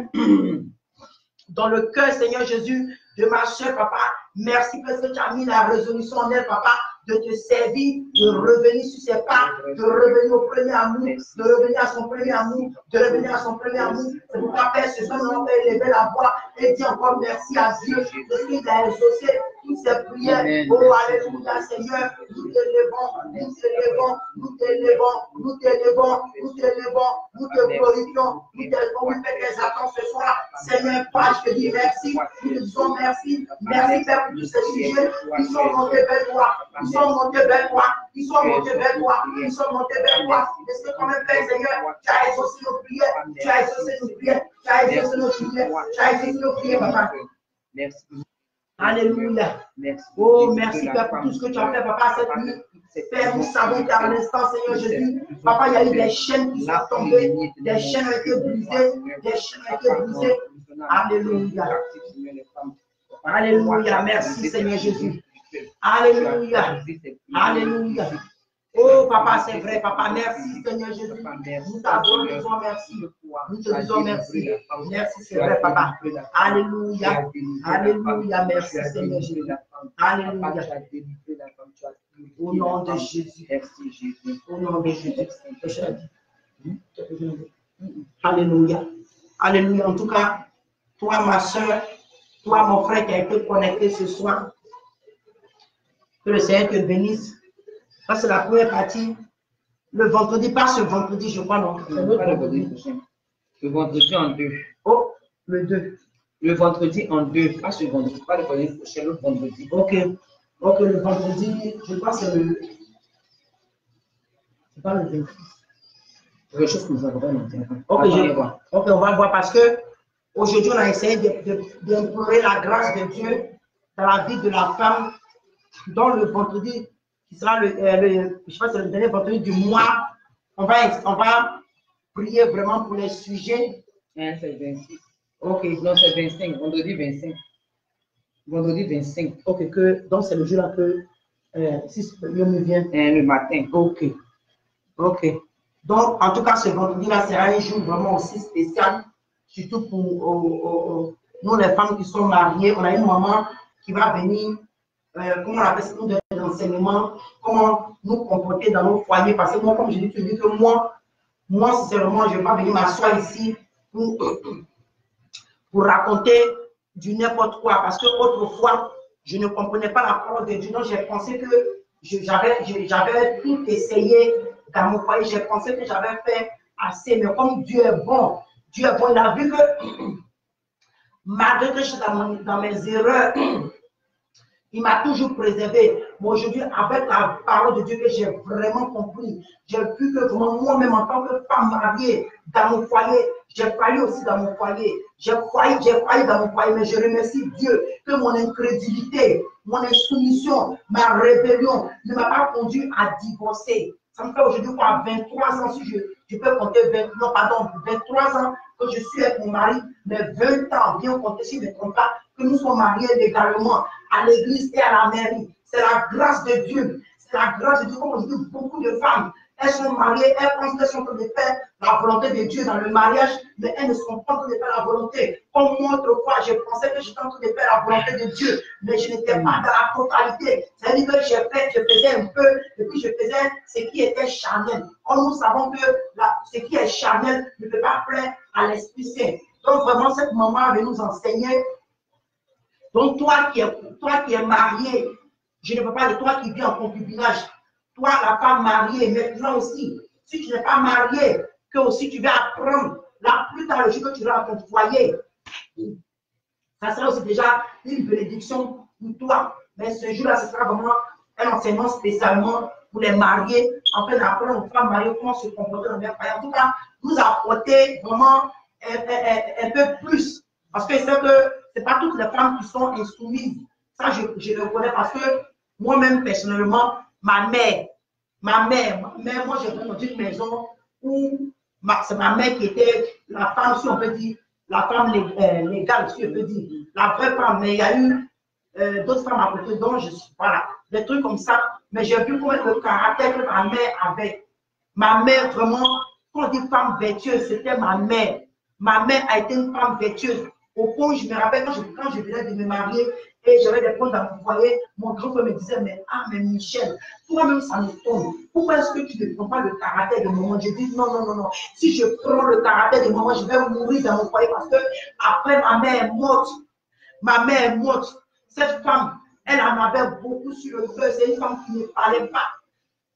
[SPEAKER 2] dans le cœur, Seigneur Jésus, de ma soeur, papa. Merci parce que tu as mis la résolution en elle, papa, de te servir, de revenir sur ses pas, de revenir au premier amour, de revenir à son premier amour, de revenir à son premier amour. C'est pourquoi, Père, ce soir, nous allons élever la voix et dire encore merci à Dieu de ce qu'il a exaucé toutes ces prières. Oh, alléluia, Seigneur, nous t'élevons, nous t'élevons, nous t'élevons, nous t'élevons, nous t'élevons, nous te glorifions, nous t'élevons, oui, Père, tes attentes ce soir. Seigneur, Père, je te dis merci, nous te disons merci, merci, Père, pour tous ces sujets qui sont montés vers toi. Ils sont montés vers toi, ils sont montés vers toi, ils sont montés vers toi. Et c'est quand même, Père Seigneur, tu as exaucé nos prières, tu as exaucé nos prières, tu as exaucé nos prières, tu as exaucé nos prières, papa.
[SPEAKER 1] Merci.
[SPEAKER 2] Alléluia.
[SPEAKER 1] Merci.
[SPEAKER 2] Oh, merci, Père, pour tout ce que tu as fait, papa, cette nuit. Père, nous savons qu'à l'instant, Seigneur Jésus, papa, il y a eu des chaînes qui sont tombées, des chaînes ont été brisées, des chaînes ont été brisées. Alléluia. Alléluia. Merci, Seigneur Jésus. Alléluia. Alléluia. Oh, papa, c'est vrai, papa. Merci, Seigneur Jésus. Nous t'adorons, merci. Nous te disons merci. Merci, c'est vrai, papa. Alléluia. Alléluia. Merci, Seigneur Jésus. Alléluia. Au nom de Jésus. Au nom de Jésus. Alléluia. Alléluia. En tout cas, toi, ma soeur, toi, mon frère qui a été connecté ce soir, que le Seigneur te bénisse. Ça, c'est la première partie. Le vendredi, pas ce vendredi, je crois, non.
[SPEAKER 1] Le vendredi en deux.
[SPEAKER 2] Oh, le 2.
[SPEAKER 1] Le vendredi en deux. Pas ce vendredi, pas le vendredi prochain, le vendredi.
[SPEAKER 2] Ok. Ok, le vendredi, je crois que c'est le. C'est pas le 26.
[SPEAKER 1] Quelque chose que nous avons vraiment.
[SPEAKER 2] Ok, on va voir parce que aujourd'hui, on a essayé d'implorer la grâce de Dieu dans la vie de la femme, dans le vendredi, qui sera je sais pas, c'est le dernier vendredi du mois. On va prier vraiment pour les sujets.
[SPEAKER 1] C'est 26.
[SPEAKER 2] Ok.
[SPEAKER 1] Non, c'est 25. Vendredi 25. Vendredi 25.
[SPEAKER 2] Ok, donc c'est le jour là que si le me vient.
[SPEAKER 1] Le matin.
[SPEAKER 2] Ok. Ok. Donc, en tout cas, ce vendredi-là sera un jour vraiment aussi spécial, surtout pour nous, les femmes qui sont mariées. On a une maman qui va venir, comment on appelle ça, nous donner des enseignements, comment nous comporter dans nos foyers. Parce que moi, comme je dis, tu dis que moi, sincèrement, je ne vais pas venir m'asseoir ici pour raconter du n'importe quoi. Parce que autrefois, je ne comprenais pas la parole de Dieu. Donc, j'ai pensé que j'avais tout essayé dans mon foyer. J'ai pensé que j'avais fait assez. Mais comme Dieu est bon, il a vu que malgré que je suis dans mes erreurs, il m'a toujours préservé. Mais aujourd'hui, avec la parole de Dieu que j'ai vraiment compris, j'ai vu que moi-même en tant que femme mariée dans mon foyer, j'ai failli aussi dans mon foyer. J'ai failli dans mon foyer, mais je remercie Dieu que mon incrédulité, mon insoumission, ma rébellion ne m'a pas conduit à divorcer. Ça me fait aujourd'hui quoi, 23 ans, si je peux compter 23 ans que je suis avec mon mari, mais 20 ans, bien compter si je ne me trompe pas, que nous sommes mariés légalement à l'église et à la mairie. C'est la grâce de Dieu. C'est la grâce de Dieu. Comme on dit, beaucoup de femmes, elles sont mariées, elles pensent qu'elles sont en train de faire la volonté de Dieu dans le mariage, mais elles ne sont pas en train de faire la volonté. Comme moi, autrefois, je pensais que j'étais en train de faire la volonté de Dieu, mais je n'étais pas dans la totalité. C'est-à-dire que je faisais un peu, et puis je faisais ce qui était charnel. Comme nous savons que ce qui est charnel ne peut pas plaire à l'Esprit Saint. Donc vraiment, cette maman veut nous enseigner. Donc toi qui es marié, je ne peux pas de toi qui vis en concubinage. Toi, la femme mariée, maintenant aussi, si tu n'es pas marié, que aussi tu vas apprendre, là, plus tard le jour que tu vas à ton foyer, ça sera aussi déjà une bénédiction pour toi. Mais ce jour-là, ce sera vraiment un enseignement spécialement pour les mariés, afin d'apprendre aux femmes mariées comment se comporter dans leur foyer. En tout cas, vous apporter vraiment un peu plus. Parce que c'est que ce n'est pas toutes les femmes qui sont insoumises. Ça, je le connais parce que moi-même, personnellement, ma mère, moi, j'ai grandi dans une maison où c'est ma mère qui était la femme, si on peut dire, la femme légale, si on peut dire, la vraie femme. Mais il y a eu d'autres femmes à côté, dont je suis, voilà, des trucs comme ça. Mais j'ai vu comment le caractère que ma mère avait. Ma mère, vraiment, quand on dit femme vertueuse, c'était ma mère. Ma mère a été une femme vertueuse. Au fond, je me rappelle quand je venais de me marier et j'avais des problèmes dans mon foyer, mon grand-père me disait, mais Michel, toi-même, ça me tombe. Pourquoi est-ce que tu ne prends pas le caractère de maman? Je dis, non. Si je prends le caractère de maman, je vais mourir dans mon foyer parce que après, ma mère est morte. Ma mère est morte. Cette femme, elle en avait beaucoup sur le cœur. C'est une femme qui ne parlait pas.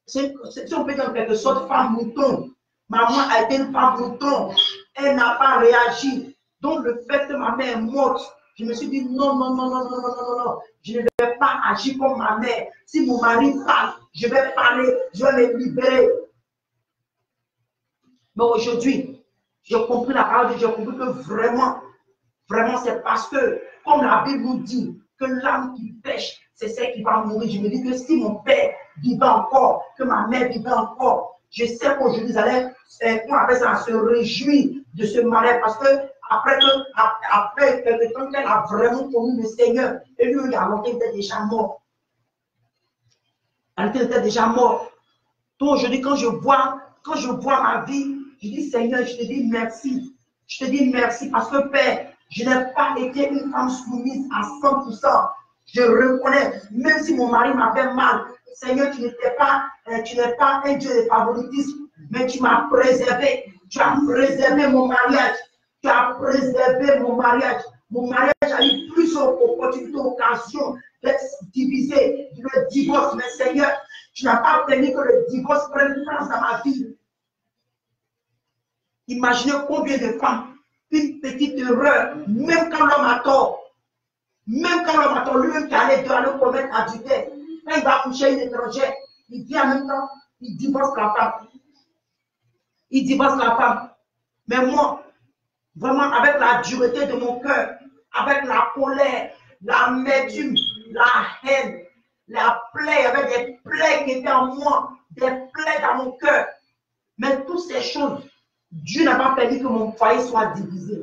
[SPEAKER 2] Si on peut dire en quelque sorte femme mouton. Maman a été une femme mouton. Elle n'a pas réagi. Donc le fait que ma mère est morte, je me suis dit non. Je ne vais pas agir comme ma mère. Si mon mari parle, je vais parler, je vais me libérer. Mais aujourd'hui, j'ai compris la parole de Dieu, j'ai compris que vraiment, c'est parce que, comme la Bible nous dit, que l'âme qui pêche, c'est celle qui va mourir. Je me dis que si mon père vivait encore, que ma mère vivait encore, je sais qu'aujourd'hui, on appelle ça, se réjouir de ce malheur parce que après quelque temps qu'elle a vraiment connu le Seigneur, et lui, il a longtemps, il était déjà mort. Elle était déjà morte. Donc aujourd'hui, quand je vois ma vie, je dis Seigneur, je te dis merci. Je te dis merci parce que Père, je n'ai pas été une femme soumise à 100%. Je reconnais, même si mon mari m'a fait mal, Seigneur, tu n'es pas un Dieu de favoritisme, mais tu m'as préservé. Tu as préservé mon mariage. Tu as préservé mon mariage. Mon mariage a eu plusieurs opportunités, occasions d'être divisé, le divorce. Mais Seigneur, tu n'as pas permis que le divorce prenne place dans ma vie. Imaginez combien de femmes, une petite erreur, même quand l'homme a tort, lui-même qui allait le commettre adultère, quand il va coucher une étrangère, il vient en même temps, il divorce la femme. Mais moi, vraiment, avec la dureté de mon cœur, avec la colère, l'amertume, la haine, la plaie, il y avait des plaies qui étaient en moi, des plaies dans mon cœur. Mais toutes ces choses, Dieu n'a pas permis que mon foyer soit divisé,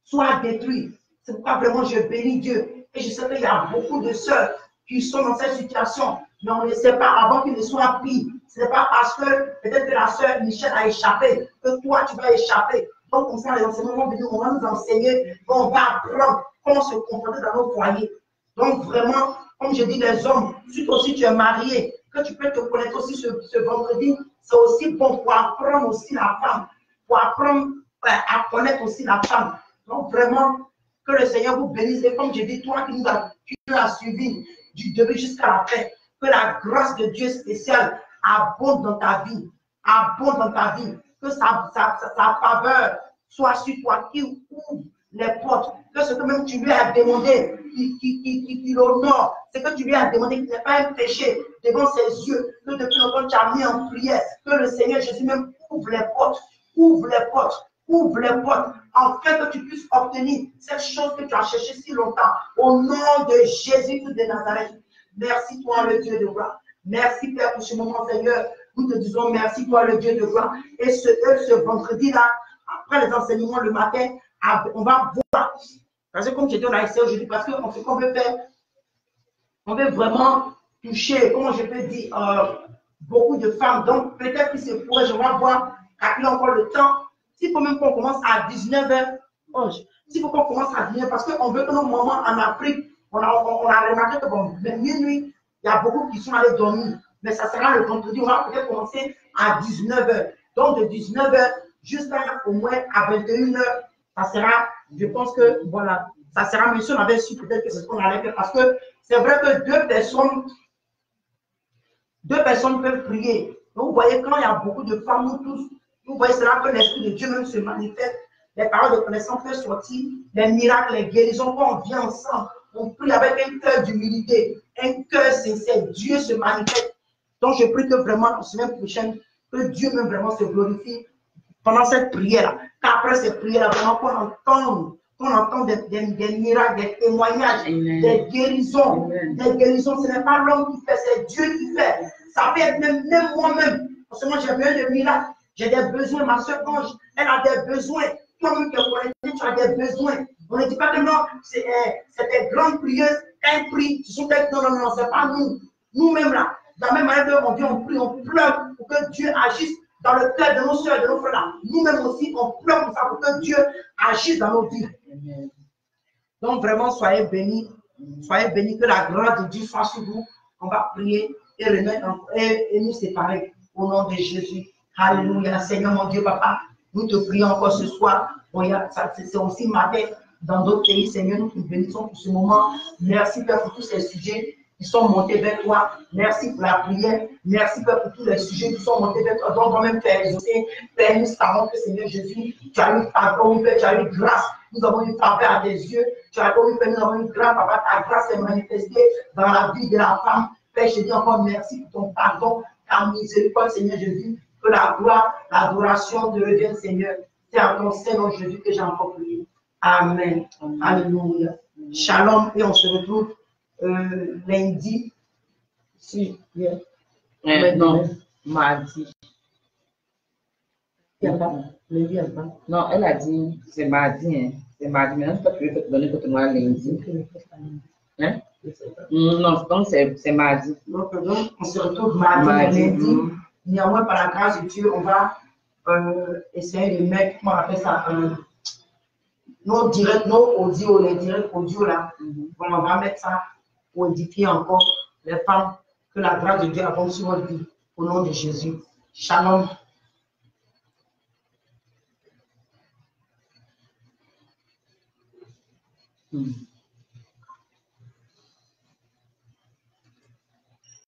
[SPEAKER 2] soit détruit. C'est pourquoi vraiment je bénis Dieu. Et je sais qu'il y a beaucoup de sœurs qui sont dans cette situation, mais on ne sait pas avant qu'il ne soit pire. Ce n'est pas parce que peut-être que la sœur Michel a échappé, que toi tu vas échapper. Donc, comme ça, les enseignements vont venir, on va nous enseigner, on va apprendre comment se comporter dans nos foyers. Donc, vraiment, comme je dis, les hommes, surtout si tu es marié, que tu peux te connaître aussi ce vendredi, c'est aussi bon pour apprendre aussi la femme, pour apprendre à connaître aussi la femme. Donc, vraiment, que le Seigneur vous bénisse. Et comme je dis, toi qui nous as suivis du début jusqu'à la fin, que la grâce de Dieu spéciale abonde dans ta vie, que sa faveur soit sur toi, qui ouvre les portes, que ce que même tu lui as demandé, qui l'honore, c'est que tu lui as demandé, qui n'est pas un péché devant ses yeux, que depuis longtemps tu as mis en prière, que le Seigneur Jésus même ouvre les portes, afin que tu puisses obtenir cette chose que tu as cherchée si longtemps, au nom de Jésus de Nazareth. Merci toi le Dieu de gloire. Merci Père pour ce moment, Seigneur. Nous te disons merci toi le Dieu de gloire. Et ce vendredi-là, après les enseignements le matin, on va voir. Parce que comme je dis, on a essayé aujourd'hui, parce qu'on veut faire, on veut vraiment toucher, comment je peux dire, beaucoup de femmes. Donc peut-être que c'est pour, je vais voir, quand il a encore le temps, s'il faut même qu'on commence à 19h11, s'il faut qu'on commence à 19h, parce qu'on veut que nos mamans en Afrique, on a remarqué que bon, même minuit, il y a beaucoup qui sont allés dormir. Mais ça sera le vendredi, on va peut-être commencer à 19h. Donc de 19h jusqu'à au moins à 21h, ça sera, je pense que voilà, ça sera, mais si on avait su peut-être que c'est ce qu'on allait faire, parce que c'est vrai que deux personnes peuvent prier. Donc vous voyez, quand il y a beaucoup de femmes, nous tous, vous voyez, c'est là que l'Esprit de Dieu même se manifeste, les paroles de connaissance peuvent sortir, les miracles, les guérisons, quand on vient ensemble, on prie avec un cœur d'humilité. un cœur sincère, Dieu se manifeste. Donc, je prie que vraiment, la semaine prochaine, que Dieu même vraiment se glorifie pendant cette prière-là. Qu'après cette prière-là, vraiment qu'on entende des miracles, des témoignages, des guérisons. Des guérisons, ce n'est pas l'homme qui fait, c'est Dieu qui fait. Ça peut être même moi-même. Parce que moi, j'ai besoin de miracles. J'ai des besoins. Ma soeur Ange, elle a des besoins. Toi-même qui es connecté, tu as des besoins. On ne dit pas que non, c'est des grandes prieuses. Elle prie. Non, c'est pas nous. Nous-mêmes là. De la même manière que on dit, on prie, on pleure pour que Dieu agisse dans le cœur de nos soeurs et de nos frères là. Nous-mêmes aussi, on pleure pour ça, pour que Dieu agisse dans nos vies. Donc vraiment, soyez bénis. Soyez bénis, que la grâce de Dieu soit sur vous. On va prier et remettre et nous séparer au nom de Jésus. Alléluia. Seigneur mon Dieu, Papa, nous te prions encore ce soir. C'est aussi matin dans d'autres pays. Seigneur, nous te bénissons pour ce moment. Merci Père pour tous ces sujets qui sont montés vers toi. Merci pour la prière. Merci Père pour tous les sujets qui sont montés vers toi. Donc, toi-même, Père exaucé, Père, nous savons que Seigneur Jésus, tu as eu pardon, Père, tu as eu grâce. Nous avons eu faveur à tes yeux. Tu as eu, Père, nous avons eu grâce, Papa. Ta grâce est manifestée dans la vie de la femme. Père, je dis encore merci pour ton pardon, ta miséricorde, Seigneur Jésus. Que la gloire, l'adoration te revienne, Seigneur. C'est à ton Seigneur Jésus que j'ai encore prié. Amen. Alléluia. Shalom. Et on se retrouve lundi. Si, yeah.
[SPEAKER 1] Non, mardi.
[SPEAKER 2] Lundi,
[SPEAKER 1] non, elle a dit c'est mardi. Hein. C'est mardi. Maintenant, toi, tu veux te donner pour moi lundi. Hein? Non, donc c'est mardi.
[SPEAKER 2] Donc, on se retrouve mardi. Lundi. Néanmoins, par la grâce de Dieu, on va essayer de mettre, comment on appelle ça, nos directs, nos audios, les directs audio là. On va mettre ça pour édifier encore les femmes. Que la grâce de Dieu abonde sur votre vie. Au nom de Jésus. Shalom.